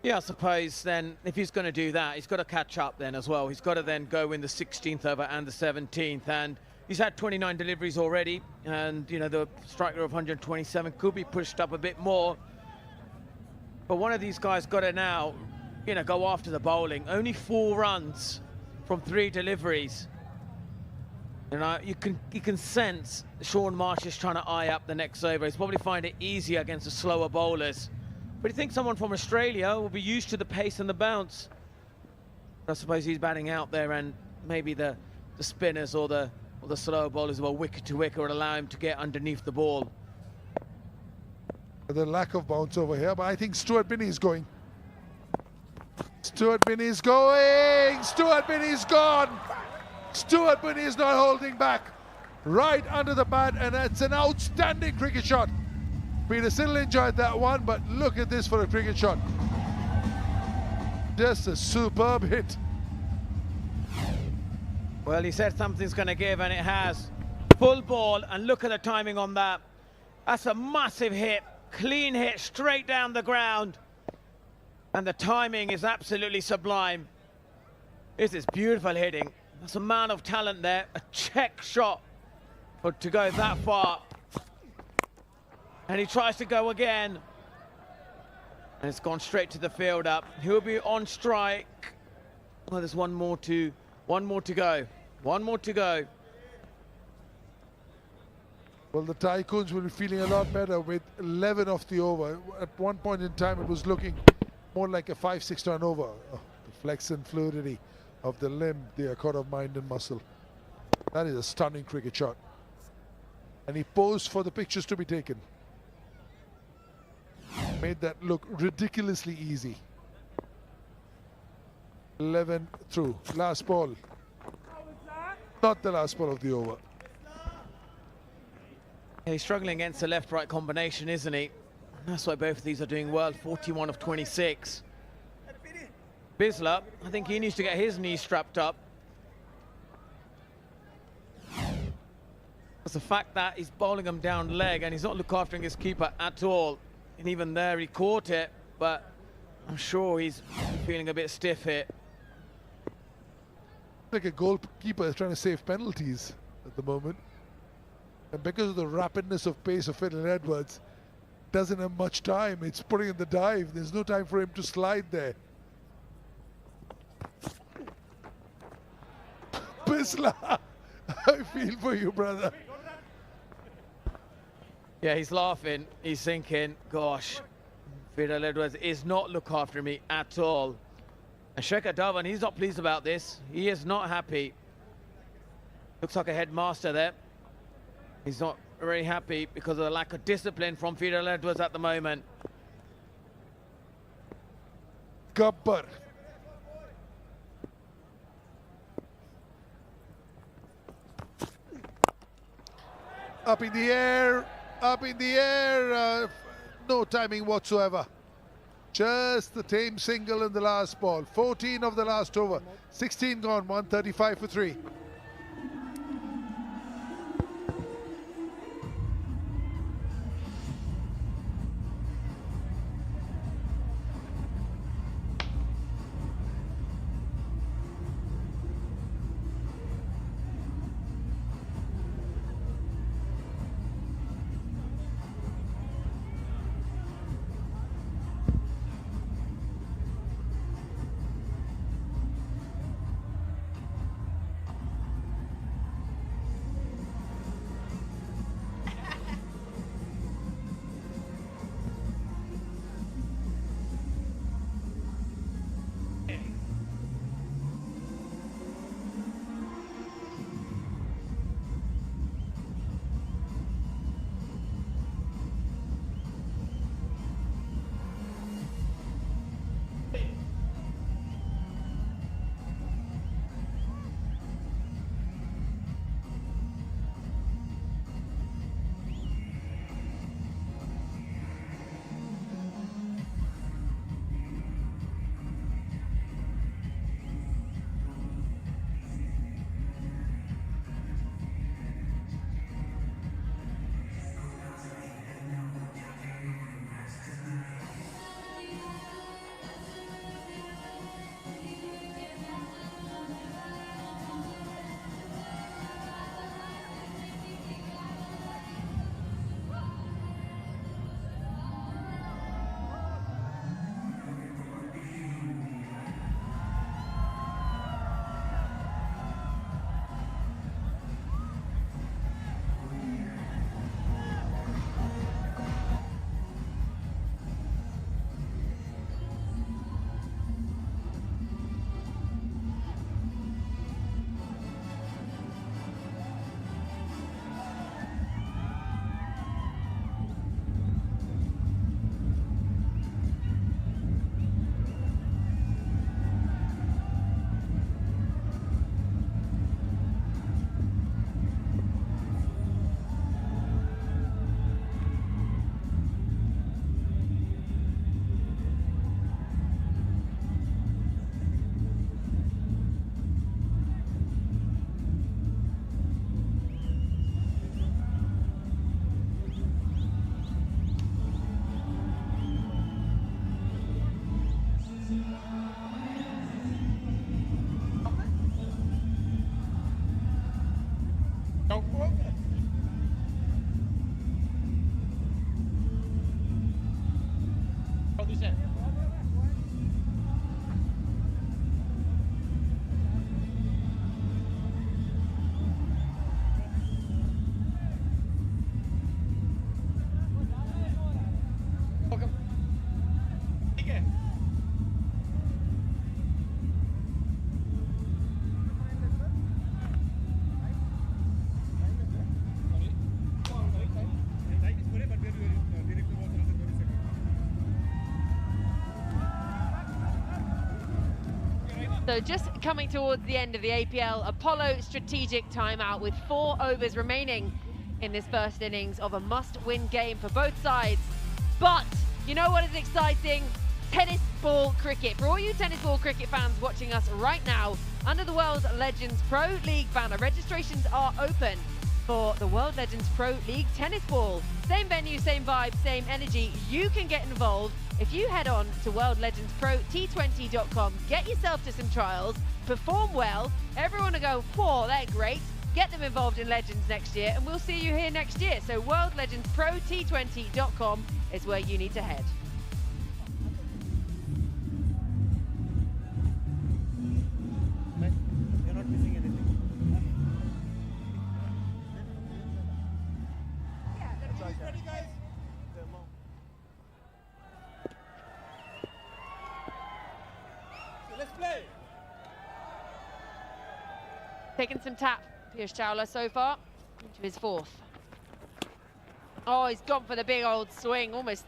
Yeah, I suppose then if he's going to do that, he's got to catch up then as well. He's got to then go in the 16th over and the 17th. And he's had 29 deliveries already. And, you know, the strike rate of 127 could be pushed up a bit more. But one of these guys got to now, you know, go after the bowling. Only 4 runs from 3 deliveries. You know, you can sense Sean Marsh is trying to eye up the next over. He's probably find it easier against the slower bowlers. But you think someone from Australia will be used to the pace and the bounce. I suppose he's batting out there, and maybe the spinners or the slower bowlers will wicket to wicket would allow him to get underneath the ball. The lack of bounce over here, but I think Stuart Binney is going. Stuart Binney is going! Stuart Binney is gone! Stuart Binney is not holding back. Right under the bat, and it's an outstanding cricket shot. Peter Siddle enjoyed that one, but look at this for a cricket shot. Just a superb hit. Well, he said something's going to give, and it has. Full ball, and look at the timing on that. That's a massive hit. Clean hit, straight down the ground. And the timing is absolutely sublime. This is beautiful hitting. That's a man of talent there. A check shot to go that far. And he tries to go again. And it's gone straight to the field up. He'll be on strike. Well, there's one more to go. One more to go. Well, the Tycoons will be feeling a lot better with 11 off the over. At one point in time, it was looking more like a 5-6 run over. Oh, the flex and fluidity of the limb, the accord of mind and muscle. That is a stunning cricket shot. And he posed for the pictures to be taken. Made that look ridiculously easy. 11 through. Last ball. Not the last ball of the over. Yeah, he's struggling against the left-right combination, isn't he? That's why both of these are doing well. 41 of 26. Bisla, I think he needs to get his knees strapped up. It's the fact that he's bowling him down leg and he's not looking after his keeper at all. And even there he caught it, but I'm sure he's feeling a bit stiff here. Like a goalkeeper is trying to save penalties. the moment. And because of the rapidness of pace of Fiddler Edwards, doesn't have much time. It's putting in the dive. There's no time for him to slide there. Bisla, I feel for you, brother. Yeah, he's laughing. He's thinking, gosh, Fiddler Edwards is not look after me at all. And Shekhar Dhawan, he's not pleased about this. He is not happy. Looks like a headmaster there. He's not very happy because of the lack of discipline from Fiddler Edwards at the moment. Gabbar. Up in the air, up in the air. No timing whatsoever. Just the tame single in the last ball. 14 of the last over. 16 gone, 135 for 3. So just coming towards the end of the APL Apollo strategic timeout with 4 overs remaining in this first innings of a must-win game for both sides. But you know what is exciting? Tennis ball cricket. For all you tennis ball cricket fans watching us right now, under the World Legends Pro League banner, registrations are open for the World Legends Pro League Tennis Ball. Same venue, same vibe, same energy. You can get involved if you head on to worldlegendspro.t20.com, get yourself to some trials, perform well, everyone will go, whoa, they're great. Get them involved in Legends next year, and we'll see you here next year. So worldlegendsprot20.com is where you need to head. You're not missing anything. Ready, guys? So let's play. Taking some tap, Piyush Chawla so far, into his fourth. Oh, he's gone for the big old swing, almost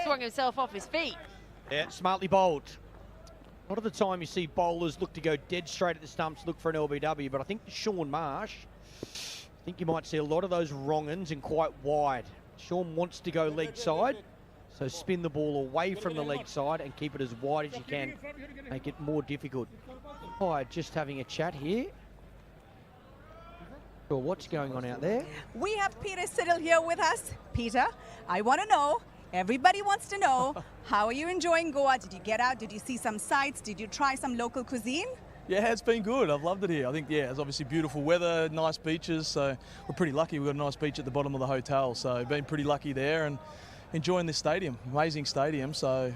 swung himself off his feet. Yeah, smartly bowled. A lot of the time you see bowlers look to go dead straight at the stumps, look for an LBW, but I think Sean Marsh, I think you might see a lot of those wrong-uns and quite wide. Sean wants to go leg side, so spin the ball away from the leg side and keep it as wide as you can, make it more difficult. Oh, just having a chat here. Sure, what's going on out there? We have Peter Siddle here with us. Peter, I want to know, everybody wants to know, how are you enjoying Goa? Did you get out? Did you see some sights? Did you try some local cuisine? Yeah, it's been good. I've loved it here. I think, yeah, it's obviously beautiful weather, nice beaches, so we're pretty lucky. We've got a nice beach at the bottom of the hotel, so been pretty lucky there and enjoying this stadium. Amazing stadium, so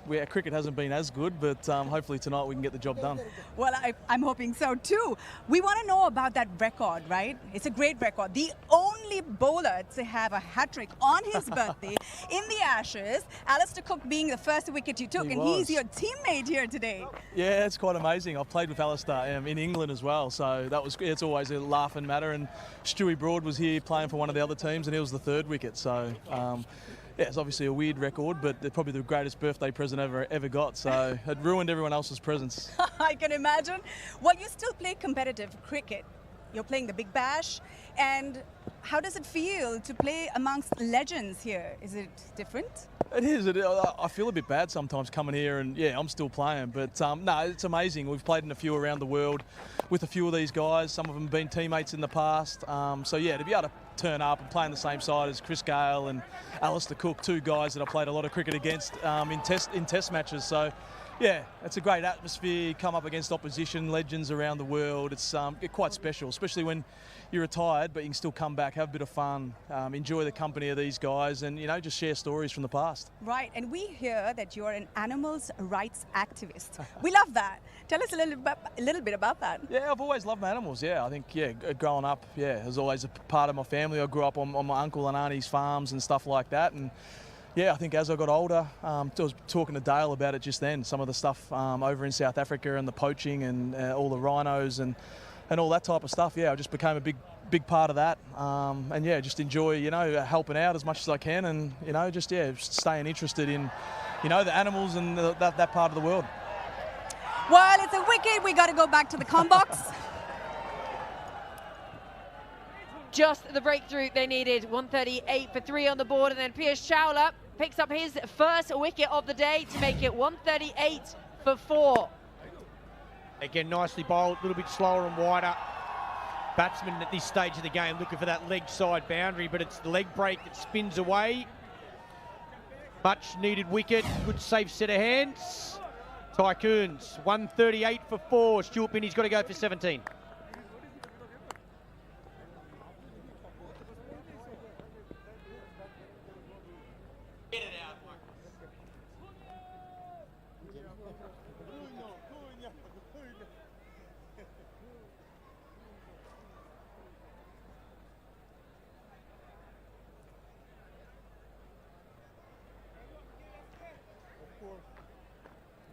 our cricket hasn't been as good, but hopefully tonight we can get the job done. Well, I'm hoping so too. We want to know about that record, right? It's a great record. The only bowler to have a hat-trick on his birthday in the Ashes, Alistair Cook being the first wicket you took, and he's your teammate here today. Yeah, it's quite amazing. I've played with Alistair in England as well, so it's always a laughing matter. And Stewie Broad was here playing for one of the other teams, and he was the third wicket. So yeah, it's obviously a weird record, but it's probably the greatest birthday present ever got. So it ruined everyone else's presents. I can imagine. Well, you still play competitive cricket. You're playing the Big Bash, and how does it feel to play amongst legends here? Is it different? It is. I feel a bit bad sometimes coming here, and yeah, I'm still playing. But no, it's amazing. We've played in a few around the world with a few of these guys. Some of them have been teammates in the past. So yeah, to be able to turn up and play on the same side as Chris Gale and Alistair Cook, two guys that I played a lot of cricket against in test matches. So yeah, it's a great atmosphere. Come up against opposition, legends around the world. It's quite special, especially when you're retired, but you can still come back, have a bit of fun, enjoy the company of these guys, and just share stories from the past. Right, and we hear that you're an animals rights activist. We love that. Tell us a little bit about that. Yeah, I've always loved my animals. Yeah, I think growing up, it was always a part of my family. I grew up on my uncle and auntie's farms and stuff like that, and yeah, I think as I got older, I was talking to Dale about it just then, some of the stuff over in South Africa and the poaching and all the rhinos and all that type of stuff. Yeah, I just became a big part of that. And yeah, just enjoy, helping out as much as I can and, just staying interested in, the animals and that part of the world. Well, it's a wicket. We got to go back to the comm box. Just the breakthrough they needed. 138 for 3 on the board, and then Piyush Chawla picks up his first wicket of the day to make it 138 for 4. Again, nicely bowled, a little bit slower and wider. Batsman at this stage of the game looking for that leg side boundary, but it's the leg break that spins away. Much needed wicket, good safe set of hands. Tycoons, 138 for 4. Stuart Binney's got to go for 17.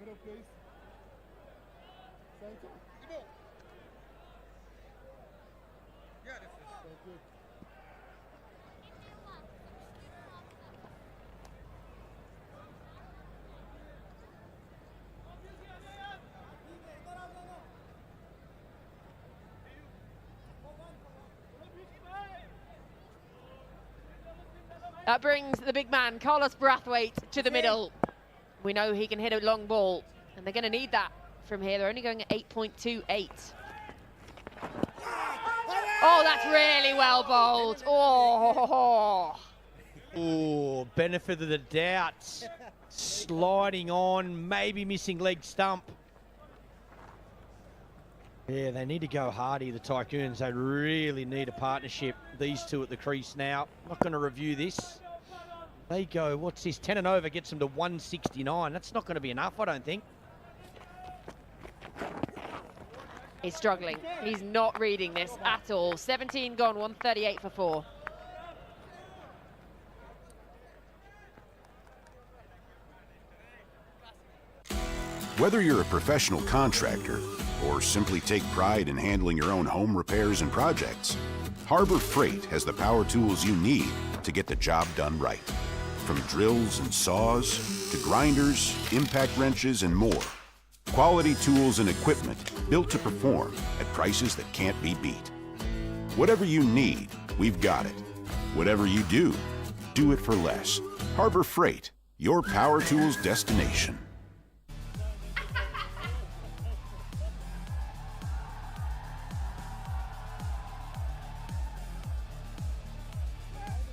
Middle, please. Center. Yeah, this is so good. That brings the big man, Carlos Brathwaite, to the middle. We know he can hit a long ball, and they're going to need that from here. They're only going at 8.28. Oh, that's really well bowled. Oh, benefit of the doubt. Sliding on, maybe missing leg stump. Yeah, they need to go hardy, the Tycoons. They really need a partnership. These two at the crease now. I'm not going to review this. They go, what's this? 10 and over gets them to 169. That's not going to be enough, I don't think. He's struggling. He's not reading this at all. 17 gone, 138 for 4. Whether you're a professional contractor or simply take pride in handling your own home repairs and projects, Harbor Freight has the power tools you need to get the job done right. From drills and saws to grinders, impact wrenches, and more. Quality tools and equipment built to perform at prices that can't be beat. Whatever you need, we've got it. Whatever you do it for less. Harbor Freight, your power tools destination.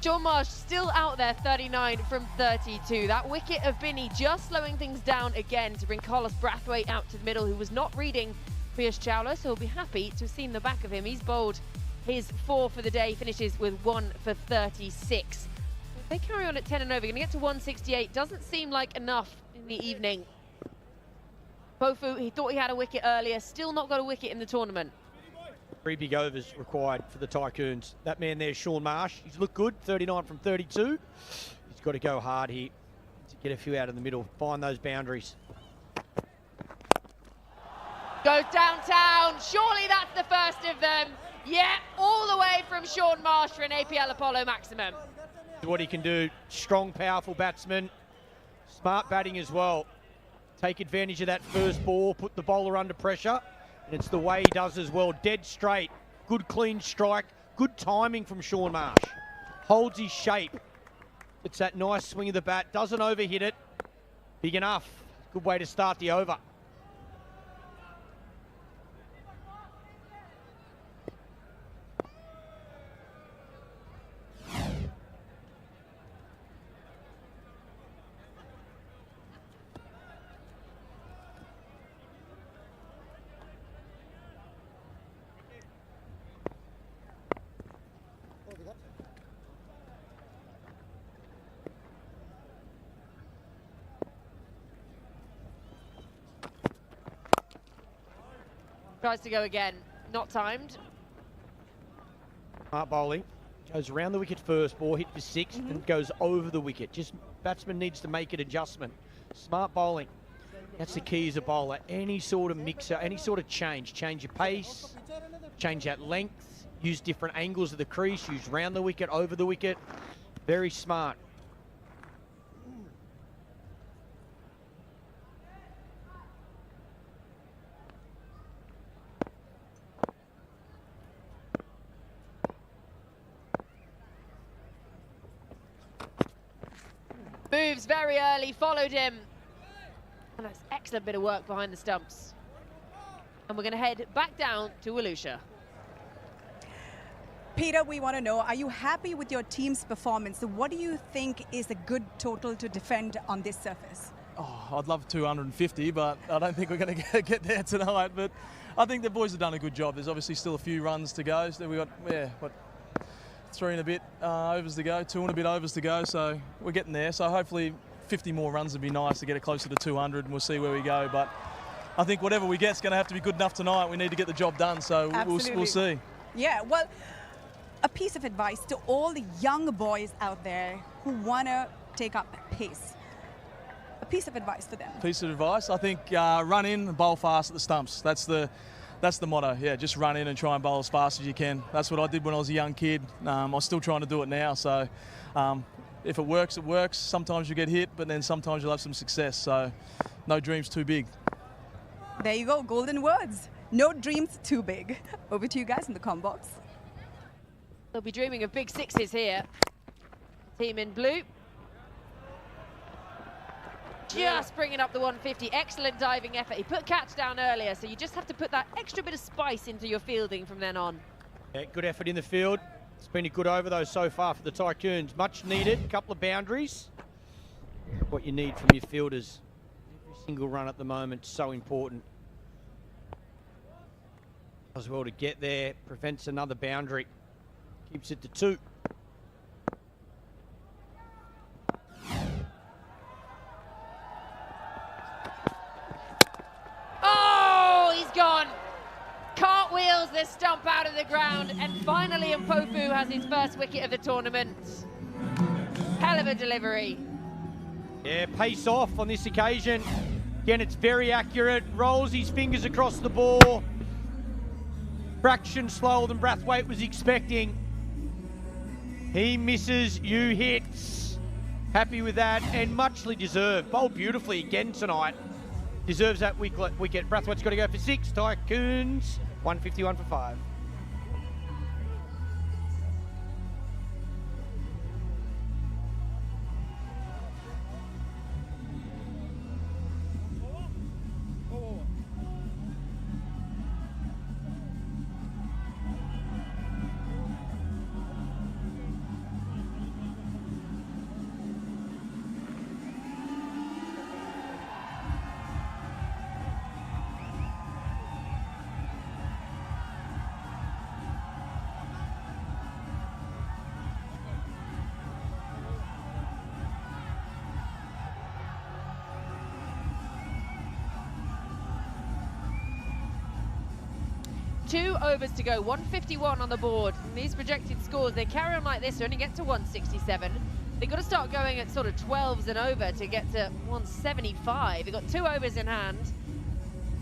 Sean Marsh still out there, 39 from 32. That wicket of Binney just slowing things down again to bring Carlos Brathwaite out to the middle, who was not reading Piyush Chawla, so he'll be happy to have seen the back of him. He's bowled his 4 for the day, finishes with 1 for 36. If they carry on at 10 and over, going to get to 168. Doesn't seem like enough in the evening. Bofu, he thought he had a wicket earlier, still not got a wicket in the tournament. 3 big overs required for the Tycoons. That man there, Sean Marsh, he's looked good, 39 from 32. He's got to go hard here to get a few out in the middle, find those boundaries. Goes downtown, surely that's the first of them. Yeah, all the way from Sean Marsh for an APL Apollo maximum. What he can do, strong, powerful batsman, smart batting as well. Take advantage of that first ball, put the bowler under pressure. And it's the way he does as well. Dead straight. Good clean strike. Good timing from Sean Marsh. Holds his shape. It's that nice swing of the bat. Doesn't overhit it. Big enough. Good way to start the over. Tries to go again, not timed. Smart bowling. Goes around the wicket first, ball hit for 6, and goes over the wicket. Just batsman needs to make an adjustment. Smart bowling. That's the key as a bowler. Any sort of mixer, any sort of change. Change your pace, change that length, use different angles of the crease, use round the wicket, over the wicket. Very smart. Moves very early, followed him. And that's excellent bit of work behind the stumps. And we're going to head back down to Volusia. Peter, we want to know, are you happy with your team's performance? So what do you think is a good total to defend on this surface? Oh, I'd love 250, but I don't think we're going to get there tonight. But I think the boys have done a good job. There's obviously still a few runs to go. So we've got, yeah, what, 3 and a bit overs to go, 2 and a bit overs to go, so we're getting there. So hopefully 50 more runs would be nice to get it closer to 200, and we'll see where we go. But I think whatever we get is going to have to be good enough tonight. We need to get the job done, so we'll see. Yeah, well, a piece of advice to all the young boys out there who want to take up pace. A piece of advice for them. Piece of advice, I think run in and bowl fast at the stumps. That's the motto. Yeah, just run in and try and bowl as fast as you can. That's what I did when I was a young kid. I'm still trying to do it now. So if it works, it works. Sometimes you get hit, but then sometimes you'll have some success. So no dreams too big. There you go, golden words. No dreams too big. Over to you guys in the comm box. They'll be dreaming of big sixes here. Team in blue. Just bringing up the 150. Excellent diving effort. He put catch down earlier, so you just have to put that extra bit of spice into your fielding from then on. Yeah, good effort in the field. It's been a good over, though, so far for the Tycoons. Much needed. A couple of boundaries. What you need from your fielders. Every single run at the moment, so important. As well to get there, prevents another boundary. Keeps it to 2. Oh, he's gone. Cartwheels this stump out of the ground, and finally Mpofu has his first wicket of the tournament. Hell of a delivery. Yeah, pace off on this occasion. Again, it's very accurate. Rolls his fingers across the ball. Fraction slower than Brathwaite was expecting. He misses, you hits. Happy with that, and muchly deserved. Bowled beautifully again tonight. Deserves that wicket. Brathwaite's got to go for 6. Tycoons, 151 for 5. Two overs to go, 151 on the board. And these projected scores, they carry on like this, they only get to 167. They've got to start going at sort of 12s and over to get to 175. They've got 2 overs in hand.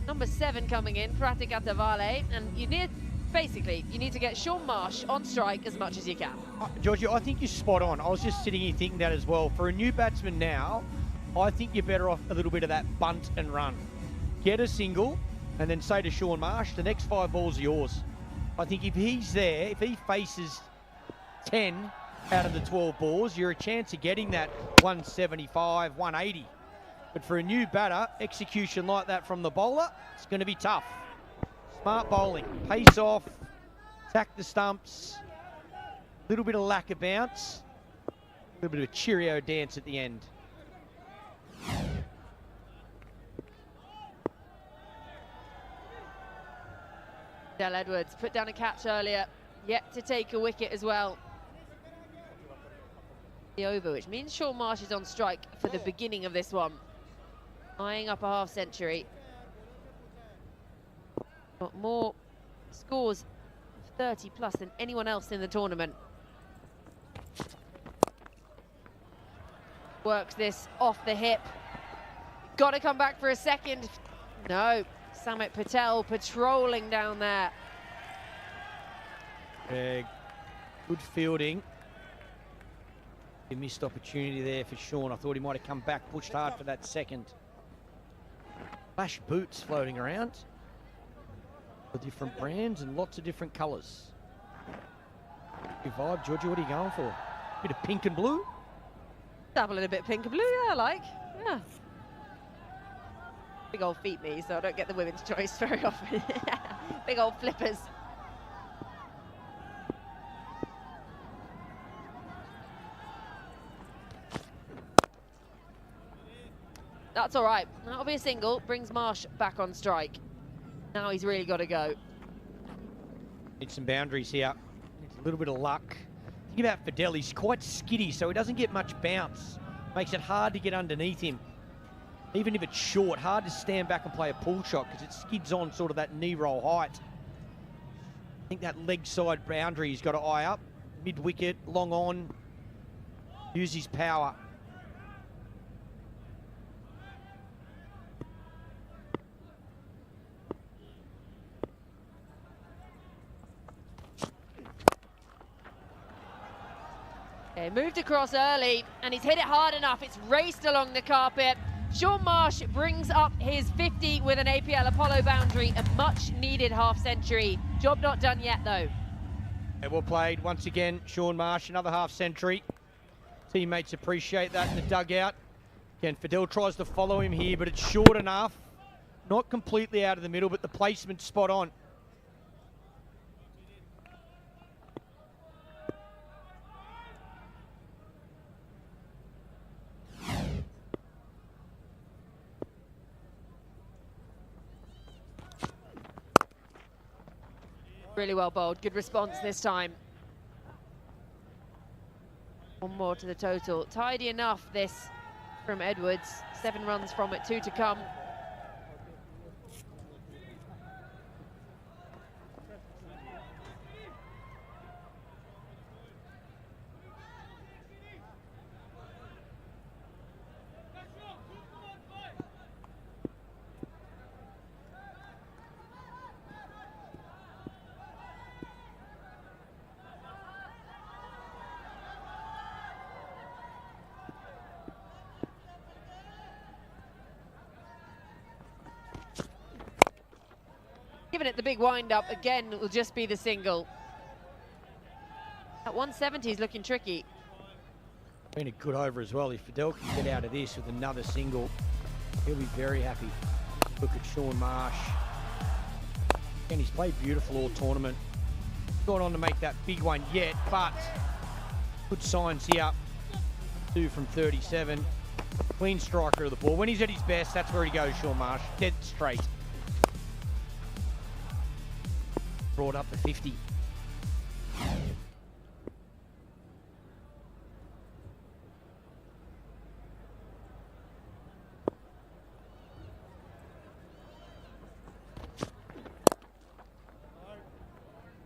Number 7 coming in, Pratik Attavale, and you need to get Sean Marsh on strike as much as you can. Giorgio, I think you're spot on. I was just sitting here thinking that as well. For a new batsman now, I think you're better off a little bit of that bunt and run. Get a single, and then say to Sean Marsh, the next 5 balls are yours. I think if he's there, if he faces 10 out of the 12 balls, you're a chance of getting that 175, 180. But for a new batter, execution like that from the bowler, it's going to be tough. Smart bowling, pace off, attack the stumps, a little bit of lack of bounce, a little bit of a Cheerio dance at the end. Del Edwards put down a catch earlier, yet to take a wicket as well. The over, which means Sean Marsh is on strike for the beginning of this one. Eyeing up a half century. Got more scores of 30 plus than anyone else in the tournament. Works this off the hip. Got to come back for a second. No. Samit Patel patrolling down there. Good fielding. A missed opportunity there for Sean. I thought he might have come back, pushed hard for that second. Flash boots floating around. The different brands and lots of different colours. Good vibe, Georgia. What are you going for? Bit of pink and blue? Dabble in a bit of pink and blue, yeah, I like. Yeah. Big old feet me, so I don't get the women's choice very often. Big old flippers. That's all right. That'll be a single. Brings Marsh back on strike. Now he's really got to go. Need some boundaries here. Needs a little bit of luck. Think about Fidel. He's quite skiddy, so he doesn't get much bounce. Makes it hard to get underneath him. Even if it's short, hard to stand back and play a pull shot because it skids on sort of that knee roll height. I think that leg side boundary he's got to eye up. Mid-wicket, long on. Use his power. Okay, moved across early, and he's hit it hard enough. It's raced along the carpet. Sean Marsh brings up his 50 with an APL Apollo boundary, a much-needed half-century. Job not done yet, though. Yeah, well played once again, Sean Marsh, another half-century. Teammates appreciate that in the dugout. Again, Fidel tries to follow him here, but it's short enough. Not completely out of the middle, but the placement's spot on. Really well bowled. Good response this time. One more to the total. Tidy enough, this from Edwards. 7 runs from it, 2 to come. Giving it the big wind-up, again, it will just be the single. At 170 is looking tricky. Been a good over as well. If Fidel can get out of this with another single, he'll be very happy. Look at Sean Marsh. And he's played beautiful all tournament. Gone on to make that big one yet, but good signs here. 2 from 37. Clean striker of the ball. When he's at his best, that's where he goes, Sean Marsh. Dead straight. Brought up the 50.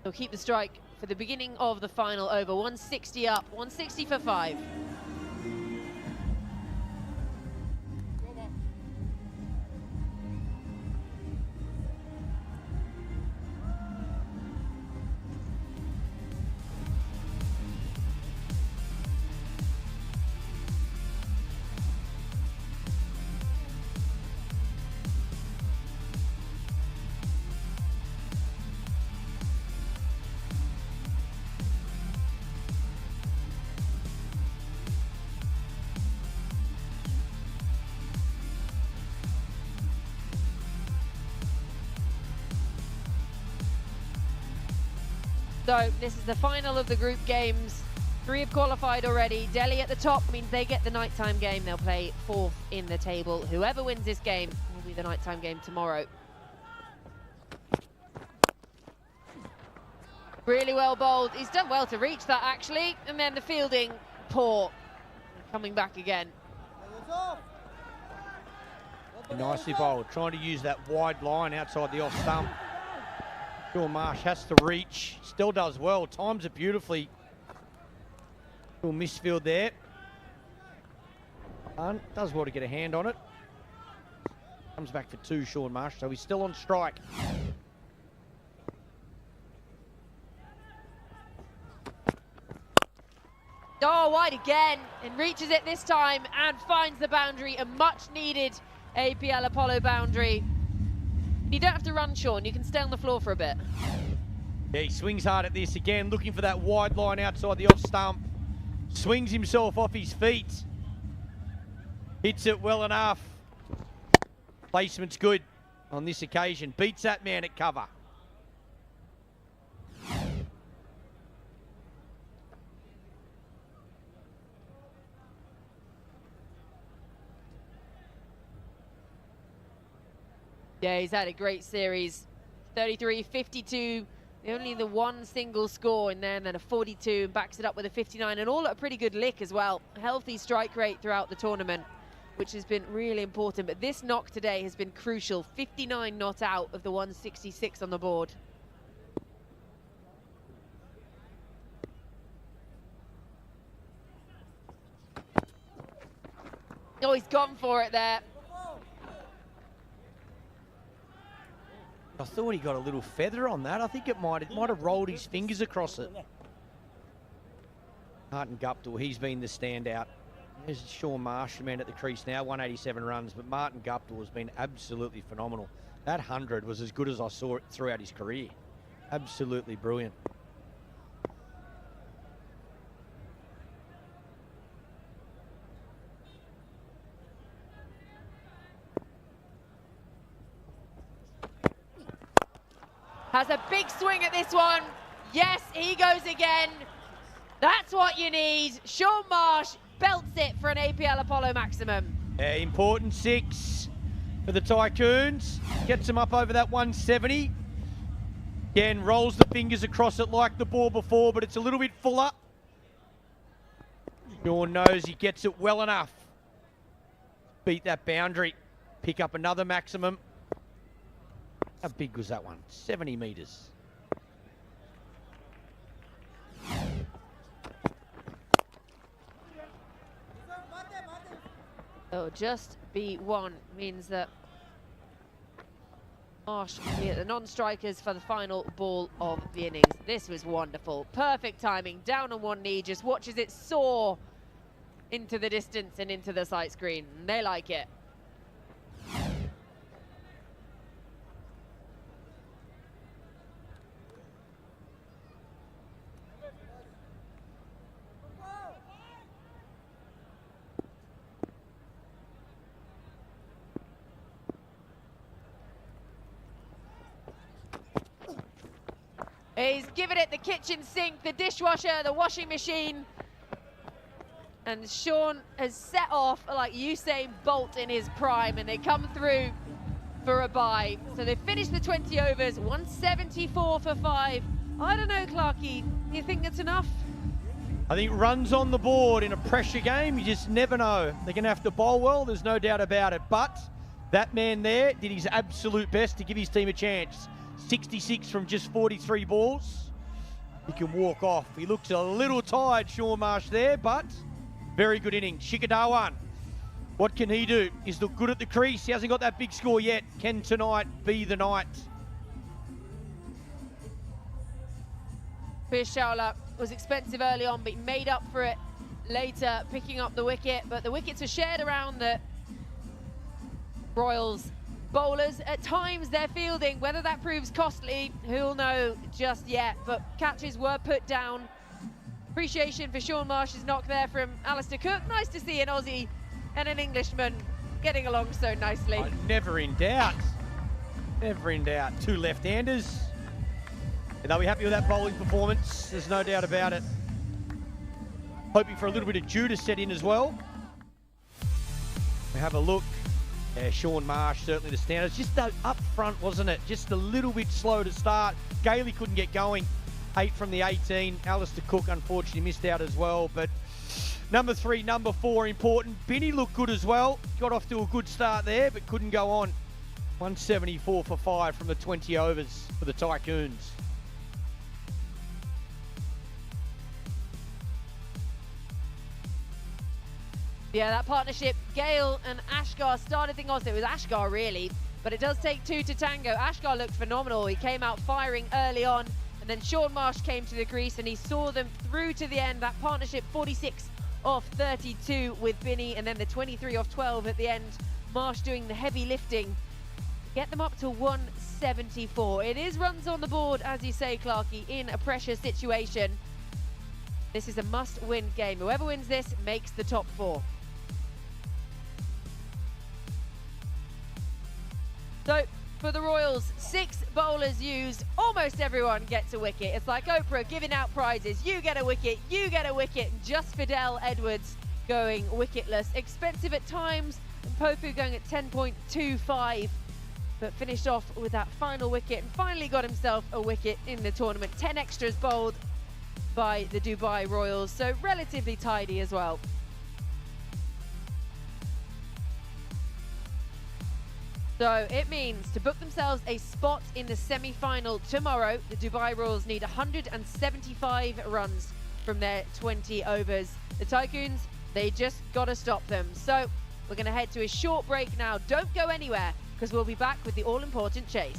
He'll keep the strike for the beginning of the final over. 160 up, 160 for 5. So this is the final of the group games. 3 have qualified already. Delhi at the top means they get the nighttime game. They'll play 4th in the table. Whoever wins this game will be the nighttime game tomorrow. Really well bowled. He's done well to reach that, actually. And then the fielding, poor. Coming back again. Nicely bowled. Trying to use that wide line outside the off stump. Sean Marsh has to reach. Still does well. Times it beautifully. Little misfield there. Does well to get a hand on it. Comes back for 2, Sean Marsh. So he's still on strike. Oh, wide again, and reaches it this time and finds the boundary, a much needed APL Apollo boundary. You don't have to run, Sean, you can stay on the floor for a bit. Yeah, he swings hard at this again, looking for that wide line outside the off stump. Swings himself off his feet. Hits it well enough. Placement's good on this occasion. Beats that man at cover. Yeah, he's had a great series. 33, 52, only the 1 single score in there, and then a 42, and backs it up with a 59, and all at a pretty good lick as well. Healthy strike rate throughout the tournament, which has been really important. But this knock today has been crucial. 59 not out of the 166 on the board. Oh, he's gone for it there. I thought he got a little feather on that. I think it might have rolled his fingers across it. Martin Guptill, he's been the standout. There's Sean Marsh, man, at the crease now, 187 runs, but Martin Guptill has been absolutely phenomenal. That 100 was as good as I saw it throughout his career. Absolutely brilliant. Has a big swing at this one. Yes, he goes again. That's what you need. Sean Marsh belts it for an APL Apollo maximum. Important 6 for the Tycoons. Gets them up over that 170. Again, rolls the fingers across it like the ball before, but it's a little bit fuller. Sean knows he gets it well enough. Beat that boundary. Pick up another maximum. How big was that one? 70 metres. Oh, just B1 means that Marsh will be at the non-strikers for the final ball of the innings. This was wonderful. Perfect timing. Down on one knee, just watches it soar into the distance and into the sight screen. They like it. He's given it the kitchen sink, the dishwasher, the washing machine. And Sean has set off like Usain Bolt in his prime, and they come through for a bye. So they finished the 20 overs, 174 for 5. I don't know, Clarkie, do you think that's enough? I think runs on the board in a pressure game, you just never know. They're going to have to bowl well, there's no doubt about it. But that man there did his absolute best to give his team a chance. 66 from just 43 balls. He can walk off. He looks a little tired, Sean Marsh there, but very good inning. Shikhar Dhawan, what can he do? He's looked good at the crease. He hasn't got that big score yet. Can tonight be the night? Piyush Chawla was expensive early on, but he made up for it later, picking up the wicket. But the wickets are shared around the Royals bowlers. At times they're fielding, whether that proves costly, who'll know just yet, but catches were put down. Appreciation for Sean Marsh's knock there from Alistair Cook. Nice to see an Aussie and an Englishman getting along so nicely. Never in doubt. Never in doubt. Two left-handers. And they'll be happy with that bowling performance. There's no doubt about it. Hoping for a little bit of dew to set in as well. We have a look. Yeah, Sean Marsh, certainly the standards. Just up front, wasn't it? Just a little bit slow to start. Gailey couldn't get going. 8 from the 18. Alistair Cook, unfortunately, missed out as well. But number 3, number 4, important. Binny looked good as well. Got off to a good start there, but couldn't go on. 174 for 5 from the 20 overs for the Tycoons. Yeah, that partnership, Gale and Ashgar started things off. It was Ashgar really, but it does take 2 to tango. Ashgar looked phenomenal. He came out firing early on, and then Sean Marsh came to the crease and he saw them through to the end. That partnership, 46 off 32 with Binny, and then the 23 off 12 at the end. Marsh doing the heavy lifting to get them up to 174. It is runs on the board, as you say, Clarkie, in a pressure situation. This is a must-win game. Whoever wins this makes the top 4. So, for the Royals, 6 bowlers used. Almost everyone gets a wicket. It's like Oprah giving out prizes. You get a wicket, you get a wicket. Just Fidel Edwards going wicketless. Expensive at times, and Popu going at 10.25, but finished off with that final wicket and finally got himself a wicket in the tournament. 10 extras bowled by the Dubai Royals, so relatively tidy as well. So it means to book themselves a spot in the semi-final tomorrow, the Dubai Royals need 175 runs from their 20 overs. The Tycoons, they just got to stop them. So we're going to head to a short break now. Don't go anywhere, because we'll be back with the all-important chase.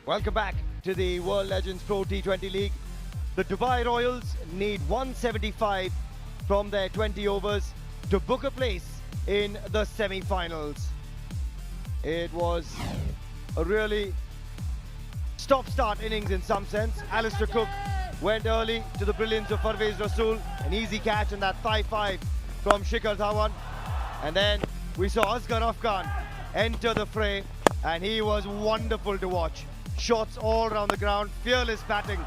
Welcome back to the World Legends Pro T20 League. The Dubai Royals need 175 from their 20 overs to book a place in the semi-finals. It was a really stop-start innings in some sense. Alistair Cook went early to the brilliance of Parvez Rasool, an easy catch and that thigh 5 from Shikhar Dhawan. And then we saw Asghar Afghan enter the fray, and he was wonderful to watch. Shots all around the ground, fearless batting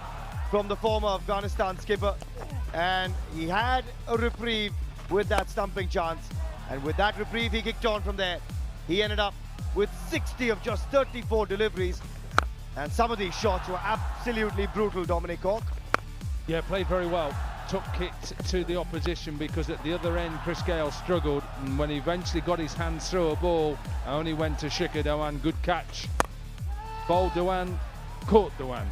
from the former Afghanistan skipper, and he had a reprieve with that stumping chance, and with that reprieve he kicked on from there. He ended up with 60 of just 34 deliveries, and some of these shots were absolutely brutal, Dominic Cork. Yeah, played very well. Took it to the opposition, because at the other end Chris Gale struggled, and when he eventually got his hands through a ball, only went to Shikhar Dhawan. Good catch. Bowled Dhawan, caught Dhawan.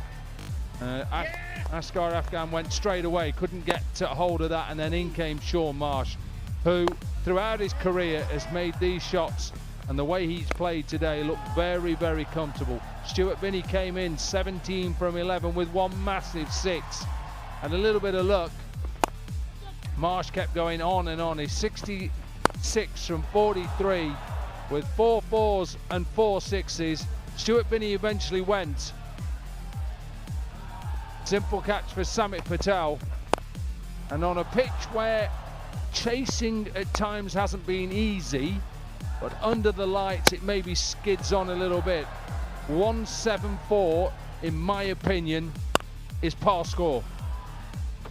Asghar Afghan went straight away, couldn't get a hold of that, and then in came Sean Marsh, who throughout his career has made these shots, and the way he's played today look very, very comfortable. Stuart Binney came in 17 from 11 with one massive 6 and a little bit of luck. Marsh kept going on and on. He's 66 from 43 with 4 4s and 4 6s. Stuart Binney eventually went. Simple catch for Samit Patel. And on a pitch where chasing at times hasn't been easy, but under the lights it maybe skids on a little bit. 174, in my opinion, is par score.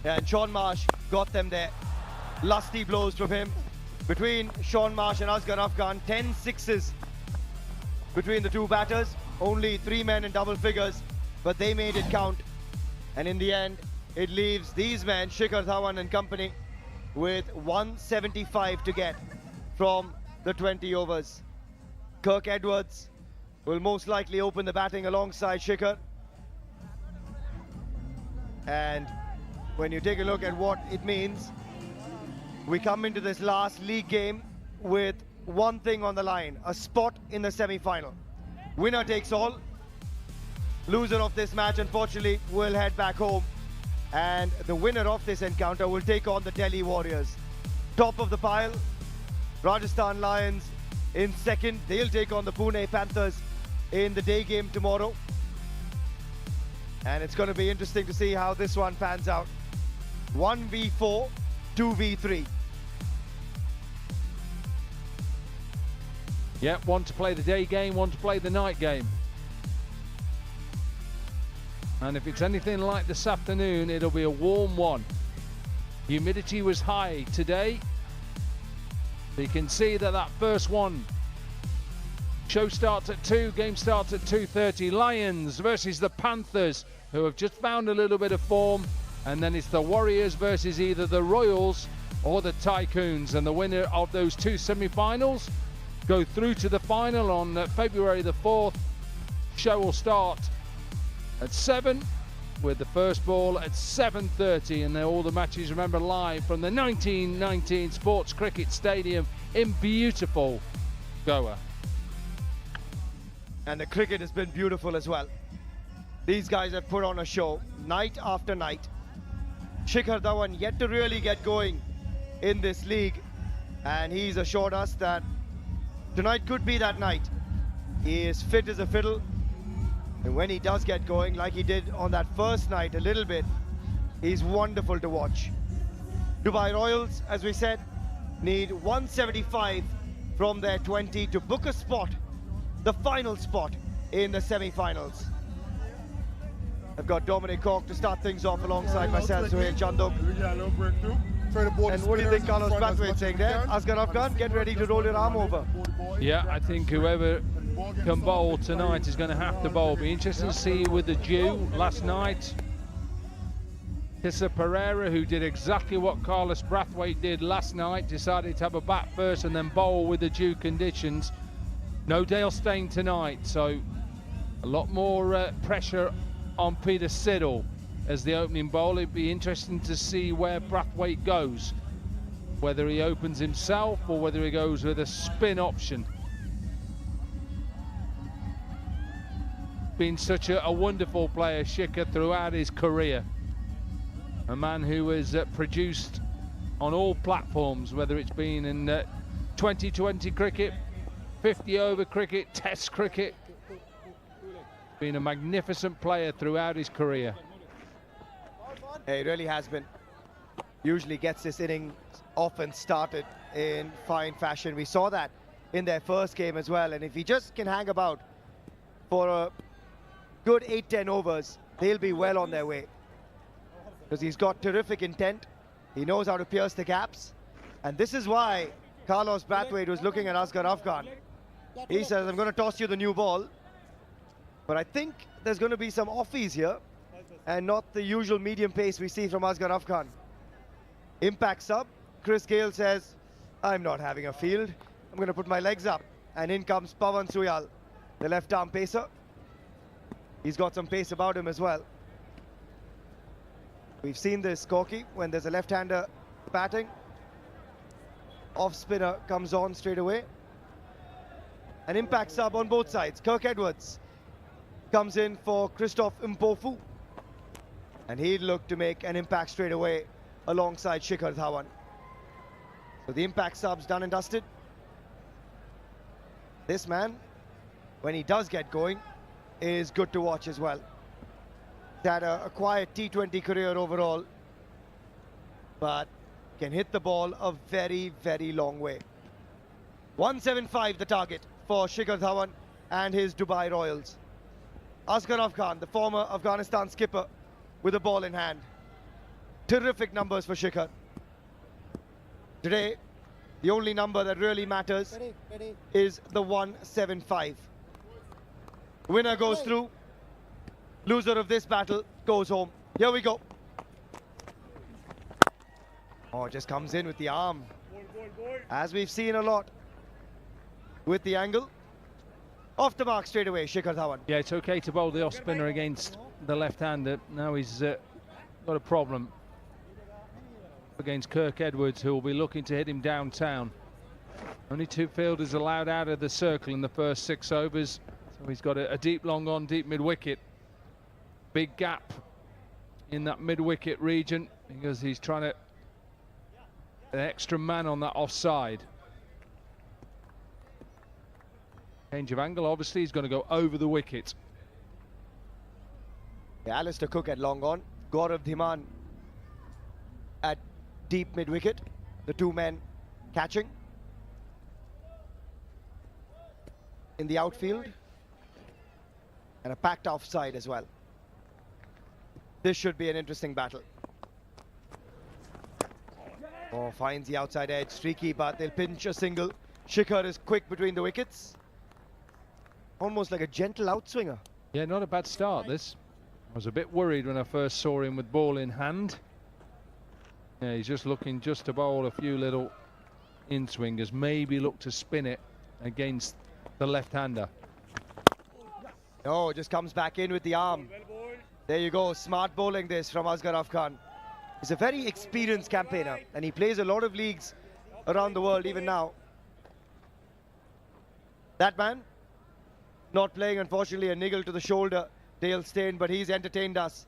Yeah, and Sean Marsh got them there. Lusty blows from him. Between Sean Marsh and Asghar Afghan, 10 sixes between the two batters. Only 3 men in double figures, but they made it count. And in the end, it leaves these men, Shikhar Dhawan and company, with 175 to get from the 20 overs. Kirk Edwards will most likely open the batting alongside Shikhar. And when you take a look at what it means, we come into this last league game with one thing on the line: a spot in the semi-final. Winner takes all. Loser of this match, unfortunately, will head back home, and the winner of this encounter will take on the Delhi Warriors. Top of the pile, Rajasthan Lions in second. They'll take on the Pune Panthers in the day game tomorrow, and it's going to be interesting to see how this one pans out. 1v4, 2v3. Yeah, one to play the day game, one to play the night game. And if it's anything like this afternoon, it'll be a warm one. Humidity was high today. You can see that that first one. Show starts at 2, game starts at 2:30. Lions versus the Panthers, who have just found a little bit of form. And then it's the Warriors versus either the Royals or the Tycoons. And the winner of those two semi-finals go through to the final on February the 4th. Show will start at 7 with the first ball at 7:30, and all the matches, remember, live from the 1919 Sports Cricket Stadium in beautiful Goa. And the cricket has been beautiful as well. These guys have put on a show night after night. Shikhar Dhawan yet to really get going in this league, and he's assured us that tonight could be that night. He is fit as a fiddle, and when he does get going, like he did on that first night a little bit, he's wonderful to watch. Dubai Royals, as we said, need 175 from their 20 to book a spot, the final spot in the semi-finals. I've got Dominic Cork to start things off alongside myself, Suhail Chandok. And what do you think Carlos Brathwaite's saying there? Asghar Afghan, get ready to roll your arm over. Yeah, I think whoever can bowl tonight is going to have to bowl. Be interesting to see with the dew last night. Tissa Pereira, who did exactly what Carlos Brathwaite did last night, decided to have a bat first and then bowl with the dew conditions. No Dale Steyn tonight, so a lot more pressure on Peter Siddle as the opening bowler. It'd be interesting to see where Brathwaite goes, whether he opens himself or whether he goes with a spin option. been such a wonderful player, Shikhar, throughout his career. A man who has produced on all platforms, whether it's been in T20 cricket, 50-over cricket, Test cricket. Been a magnificent player throughout his career. He really has been. Usually gets this innings off and started in fine fashion. We saw that in their first game as well. And if he just can hang about for a good 8-10 overs, they'll be well on their way. Because he's got terrific intent. He knows how to pierce the gaps. And this is why Carlos Brathwaite was looking at Asghar Afghan. He says, I'm going to toss you the new ball. But I think there's going to be some offies here and not the usual medium pace we see from Asghar Afghan. Impact sub. Chris Gayle says, I'm not having a field. I'm going to put my legs up. And in comes Pawan Suyal, the left-arm pacer. He's got some pace about him as well. We've seen this, Corky, when there's a left-hander batting. Off-spinner comes on straight away. An impact sub on both sides. Kirk Edwards comes in for Christoph Mpofu. And he'd look to make an impact straight away alongside Shikhar Dhawan. So the impact sub's done and dusted. This man, when he does get going, is good to watch as well. He's had a quiet T20 career overall, but can hit the ball a very, very long way. 175 the target for Shikhar Dhawan and his Dubai Royals. Asghar Afghan, the former Afghanistan skipper, with a ball in hand. Terrific numbers for Shikhar. Today, the only number that really matters is the 175. Winner goes through. Loser of this battle goes home. Here we go. Oh, just comes in with the arm. As we've seen a lot with the angle. Off the mark straight away, Shikhar Dhawan. Yeah, it's okay to bowl the off spinner against the left-hander. Now he's got a problem against Kirk Edwards, who will be looking to hit him downtown. Only 2 fielders allowed out of the circle in the first 6 overs. So he's got a deep long on, deep mid-wicket. Big gap in that mid-wicket region because he's trying to an extra man on that offside. Change of angle, obviously, he's going to go over the wicket. Yeah, Alistair Cook at long on, Gaurav Dhiman at deep mid-wicket. The 2 men catching in the outfield. And a packed offside as well. This should be an interesting battle. Oh, finds the outside edge, streaky, but they'll pinch a single. Shikhar is quick between the wickets. Almost like a gentle outswinger. Yeah, not a bad start, this. I was a bit worried when I first saw him with ball in hand. Yeah, he's just looking just to bowl a few little in-swingers. Maybe look to spin it against the left-hander. No, just comes back in with the arm. There you go, smart bowling this from Asghar Afghan. He's a very experienced campaigner and he plays a lot of leagues around the world even now. That man, not playing unfortunately, a niggle to the shoulder, Dale Steyn, but he's entertained us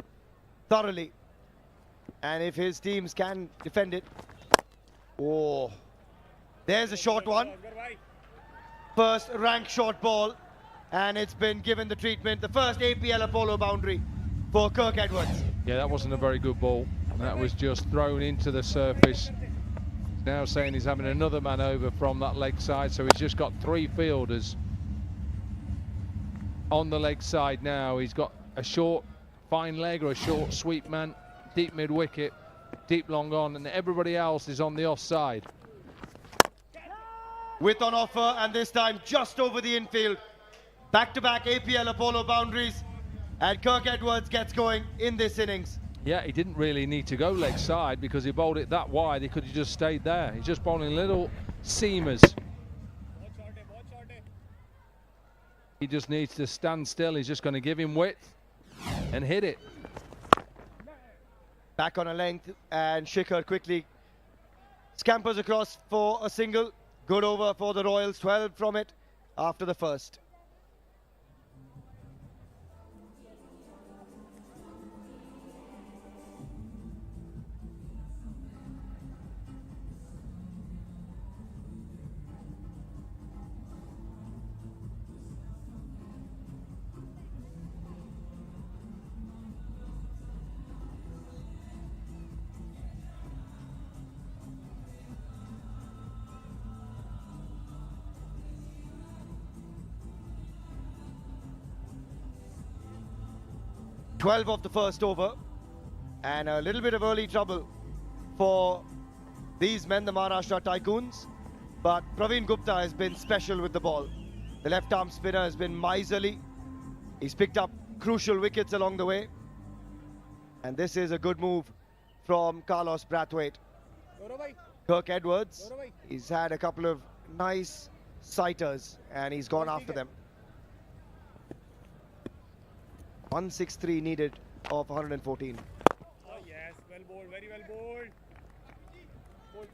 thoroughly. And if his teams can defend it. Oh, there's a short one. First rank short ball, and it's been given the treatment, the first APL Apollo boundary for Kirk Edwards. Yeah, that wasn't a very good ball. That was just thrown into the surface. He's now saying he's having another man over from that leg side, so he's just got 3 fielders on the leg side now. He's got a short fine leg or a short sweep man, deep mid wicket, deep long on, and everybody else is on the offside. Width on offer, and this time just over the infield. Back-to-back APL Apollo boundaries, and Kirk Edwards gets going in this innings. Yeah, he didn't really need to go leg side because he bowled it that wide. He could have just stayed there. He's just bowling little seamers. He just needs to stand still. He's just going to give him width and hit it. Back on a length, and Shikhar quickly scampers across for a single. Good over for the Royals, 12 from it after the first. 12 of the first over. And a little bit of early trouble for these men, the Maharashtra Tycoons. But Praveen Gupta has been special with the ball. The left-arm spinner has been miserly. He's picked up crucial wickets along the way. And this is a good move from Carlos Brathwaite. Kirk Edwards, he's had a couple of nice sighters and he's gone after them. 163 needed of 114. Yes, well bowled, very well bowled.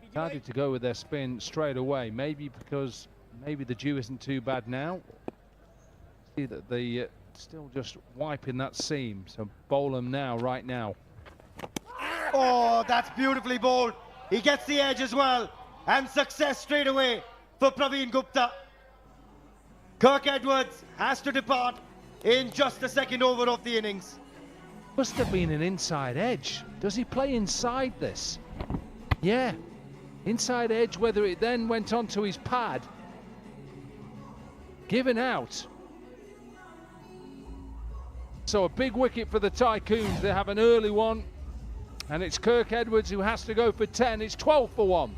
Decided to go with their spin straight away, maybe because maybe the dew isn't too bad now. See that they still just wiping that seam, so bowl them now, right now. Oh, that's beautifully bowled. He gets the edge as well, and success straight away for Praveen Gupta. Kirk Edwards has to depart in just the second over of the innings. Must have been an inside edge. Does he play inside this? Yeah, inside edge, whether it then went onto his pad. Given out. So a big wicket for the Tycoons. They have an early one. And it's Kirk Edwards who has to go for 10. It's 12 for 1.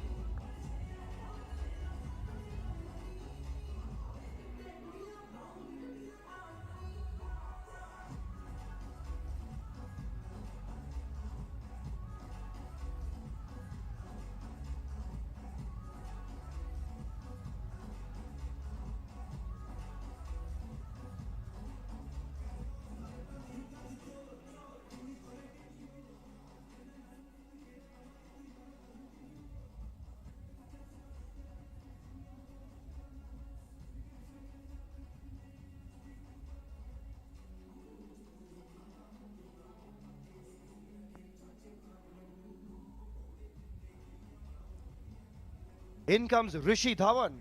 In comes Rishi Dhawan.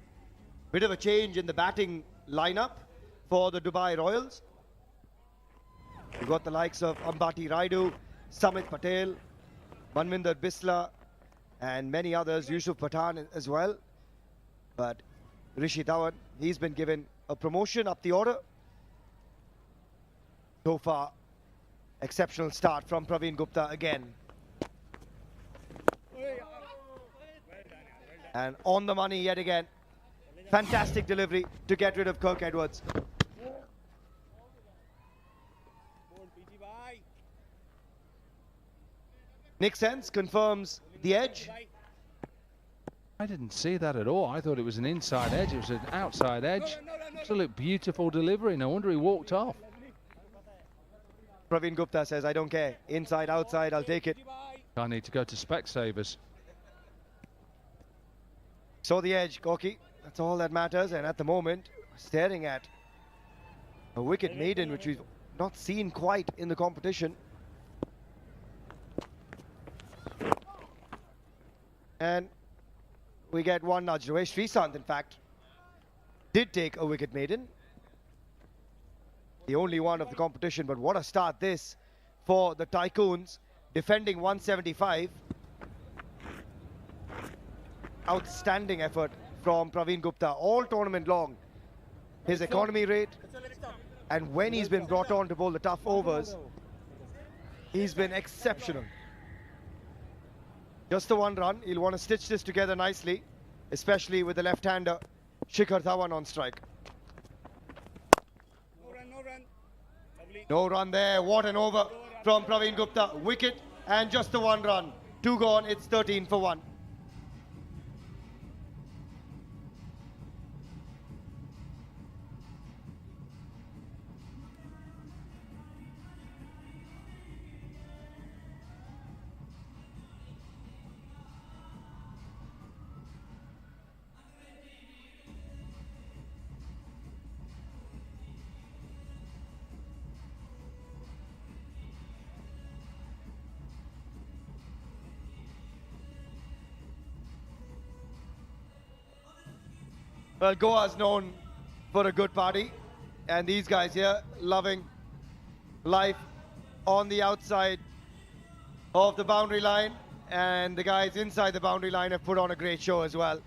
Bit of a change in the batting lineup for the Dubai Royals. We've got the likes of Ambati Raidu, Samit Patel, Manvinder Bisla, and many others, Yusuf Pathan as well. But Rishi Dhawan, he's been given a promotion up the order. So far, exceptional start from Praveen Gupta again. And on the money yet again. Fantastic delivery to get rid of Kirk Edwards. Nick Sense confirms the edge. I didn't see that at all. I thought it was an inside edge. It was an outside edge. Absolute beautiful delivery. No wonder he walked off. Praveen Gupta says, I don't care. Inside, outside, I'll take it. I need to go to Specsavers. Saw the edge, Corky. That's all that matters. And at the moment, staring at a wicket maiden, which we've not seen quite in the competition. And we get one nudge away. Srisant, in fact, did take a wicket maiden. The only one of the competition. But what a start this for the Tycoons. Defending 175. Outstanding effort from Praveen Gupta all tournament long. His economy rate, and when he's been brought on to bowl the tough overs, he's been exceptional. Just the one run. He'll want to stitch this together nicely, especially with the left-hander Shikhar Dhawan on strike. No run there. What an over from Praveen Gupta. Wicket and just the one run. 2 gone. It's 13 for 1. Well, Goa's known for a good party, and these guys here loving life on the outside of the boundary line, and the guys inside the boundary line have put on a great show as well.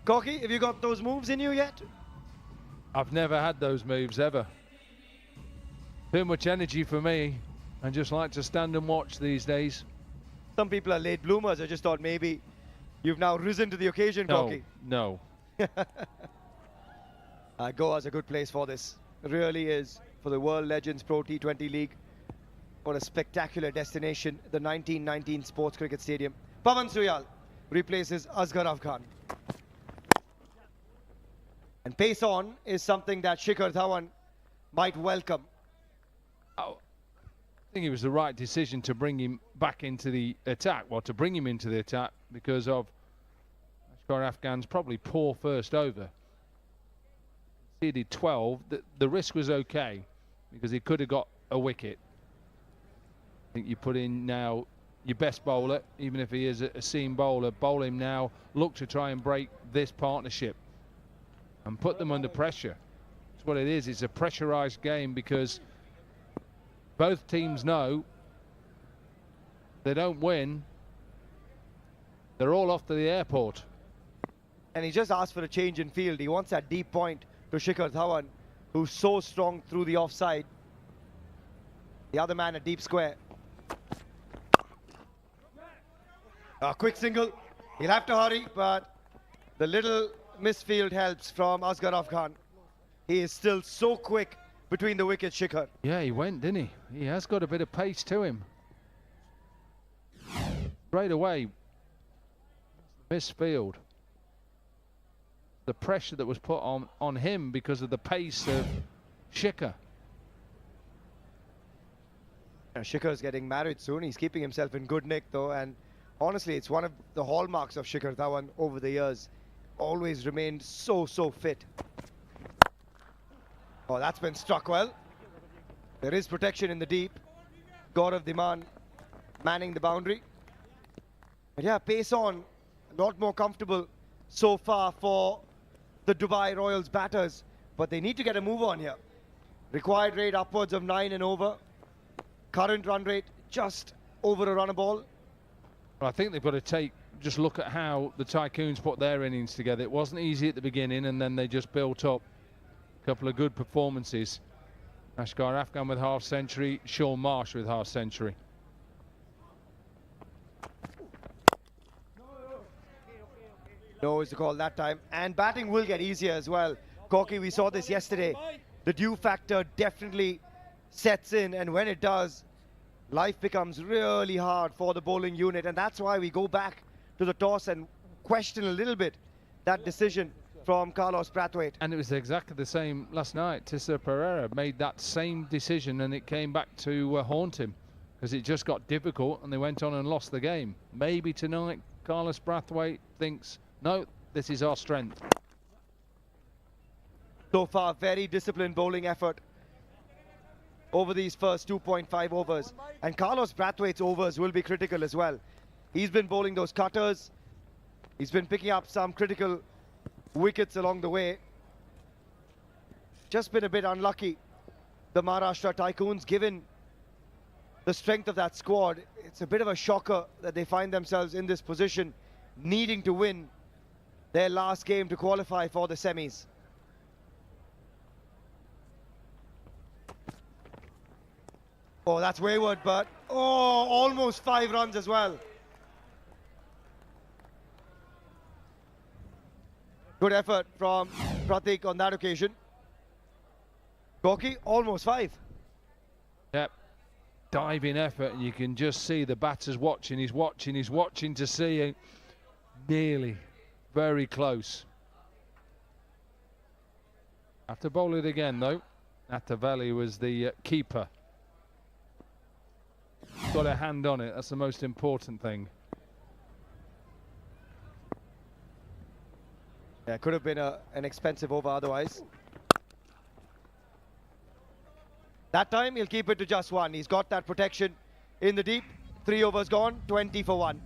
Corky, have you got those moves in you yet? I've never had those moves ever. Too much energy for me. I just like to stand and watch these days. Some people are late bloomers. I just thought maybe you've now risen to the occasion, Corky. No. Goa's a good place for this. It really is. For the World Legends Pro T20 League. What a spectacular destination. The 1919 Sports Cricket Stadium. Pavan Suyal replaces Asghar Afghan. And pace on is something that Shikhar Dhawan might welcome. I think it was the right decision to bring him back into the attack. Well, to bring him into the attack because of Asghar Afghan's probably poor first over. He did 12. The risk was okay because he could have got a wicket. I think you put in now your best bowler, even if he is a seam bowler, bowl him now, look to try and break this partnership and put them under pressure. That's what it is. It's a pressurized game because both teams know they don't win, they're all off to the airport. And he just asked for a change in field. He wants that deep point to Shikhar Dhawan, who's so strong through the offside. The other man a deep square. A quick single. He'll have to hurry, but the little misfield helps from Asghar Afghan. He is still so quick between the wickets, Shikhar. Yeah, he went, didn't he? He has got a bit of pace to him. Straight away, misfield. The pressure that was put on him because of the pace of Shikhar. Shikhar's getting married soon. He's keeping himself in good nick, though, and honestly, it's one of the hallmarks of Shikhar Dhawan over the years. Always remained so fit. Oh, that's been struck well. There is protection in the deep. Gaurav Dhiman manning the boundary. But yeah, pace on. A lot more comfortable so far for the Dubai Royals batters. But they need to get a move on here. Required rate upwards of 9 and over. Current run rate just over a run a ball. Well, I think they've got to just look at how the Tycoons put their innings together. It wasn't easy at the beginning, and then they just built up a couple of good performances. Asghar Afghan with half century, Sean Marsh with half century. No is the call that time, and batting will get easier as well. Corky, we saw this yesterday. The dew factor definitely sets in, and when it does, life becomes really hard for the bowling unit, and that's why we go back to the toss and question a little bit that decision from Carlos Brathwaite. And it was exactly the same last night. Tissa Pereira made that same decision, and it came back to haunt him because it just got difficult, and they went on and lost the game. Maybe tonight Carlos Brathwaite thinks, no, this is our strength. So far, very disciplined bowling effort over these first 2.5 overs. And Carlos Brathwaite's overs will be critical as well. He's been bowling those cutters. He's been picking up some critical wickets along the way. Just been a bit unlucky. The Maharashtra Tycoons, given the strength of that squad, it's a bit of a shocker that they find themselves in this position, needing to win their last game to qualify for the semis. Oh, that's wayward, but almost 5 runs as well. Good effort from Pratik on that occasion. Corky, almost 5. Yep. Diving effort, and you can just see the batter's watching. He's watching to see nearly very close. Have to bowl it again, though. Atavalli was the keeper. Got a hand on it. That's the most important thing. Yeah, could have been an expensive over otherwise. That time he'll keep it to just 1. He's got that protection in the deep. 3 overs gone, 20 for 1.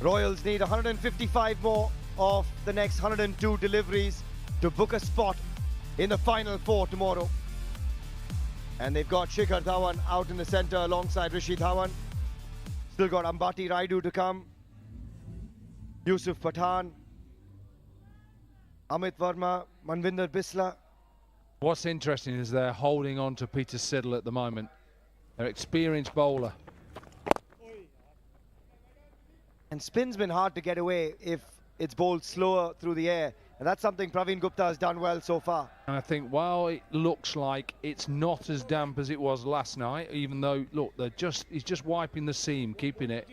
Royals need 155 more of the next 102 deliveries to book a spot in the final 4 tomorrow. And they've got Shikhar Dhawan out in the center alongside Rishi Dhawan. Still got Ambati Raidu to come. Yusuf Pathan. Amit Verma, Manvinder Bisla. What's interesting is they're holding on to Peter Siddle at the moment. Their experienced bowler. And spin's been hard to get away if it's bowled slower through the air. And that's something Praveen Gupta has done well so far. And I think while it looks like it's not as damp as it was last night, even though, look, he's just wiping the seam, keeping it.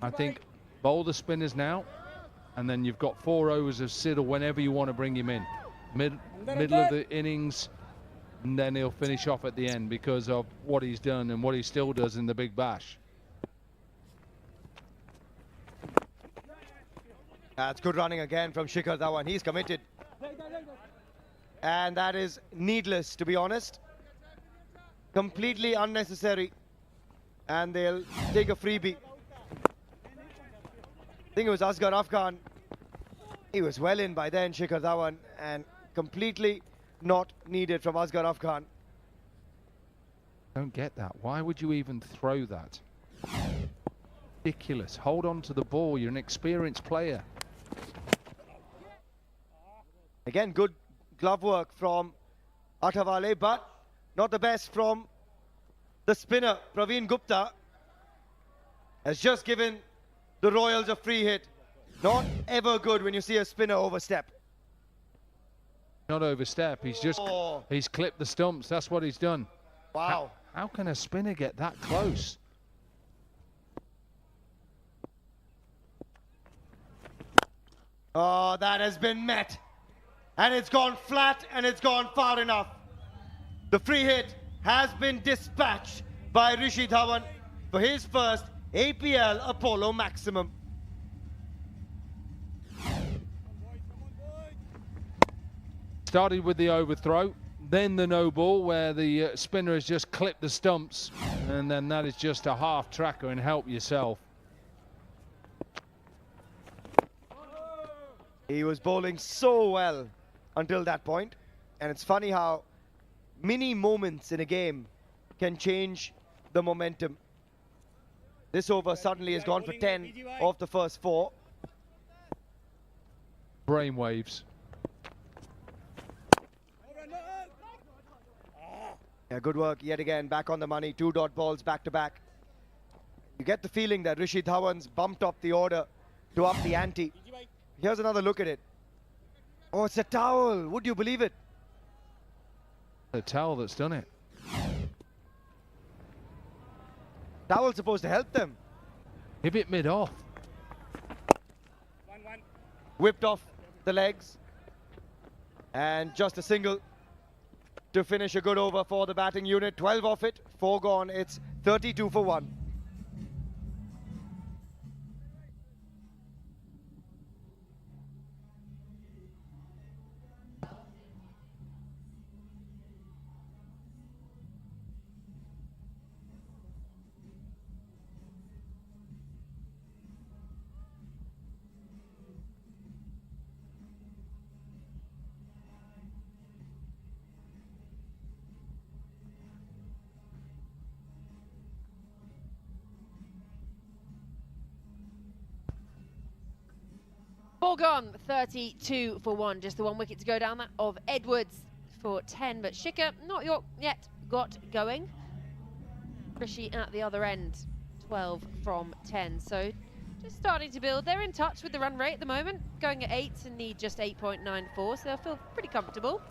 I think bowl the spinners now, and then you've got 4 overs of Siddle whenever you want to bring him in. Middle of the innings, and then he'll finish off at the end because of what he's done and what he still does in the Big Bash. That's good running again from Shikhar Dhawan. He's committed. And that is needless, to be honest. Completely unnecessary. And they'll take a freebie. I think it was Asghar Afghan. He was well in by then, Shikhar Dhawan, and completely not needed from Asghar Afghan. Don't get that. Why would you even throw that? Ridiculous. Hold on to the ball. You're an experienced player. Again, good glove work from Athawale, but not the best from the spinner. Praveen Gupta has just given the Royals a free hit. Not ever good when you see a spinner overstep. Not overstep. He's just he's clipped the stumps. That's what he's done. Wow. How can a spinner get that close? Oh, that has been met. And it's gone flat and it's gone far enough. The free hit has been dispatched by Rishi Dhawan for his first APL Apollo maximum. Started with the overthrow, then the no ball where the spinner has just clipped the stumps, and then that is just a half tracker and help yourself. He was bowling so well until that point, and it's funny how mini moments in a game can change the momentum. This over suddenly has gone for 10 of the first 4. Brainwaves. Yeah, good work yet again, back on the money, 2 dot balls back to back. You get the feeling that Rishi Dhawan's bumped up the order to up the ante. Here's another look at it. Oh, it's a towel. Would you believe it? The towel that's done it. Towel's supposed to help them. Hit it mid-off. Whipped off the legs. And just a single to finish a good over for the batting unit. 12 off it, 4 gone. It's 32 for 1. Ball gone, 32 for 1. Just the 1 wicket to go down that of Edwards for 10. But Shikhar not yet got going. Rishi at the other end, 12 from 10. So just starting to build. They're in touch with the run rate at the moment, going at 8 and need just 8.94. So they'll feel pretty comfortable.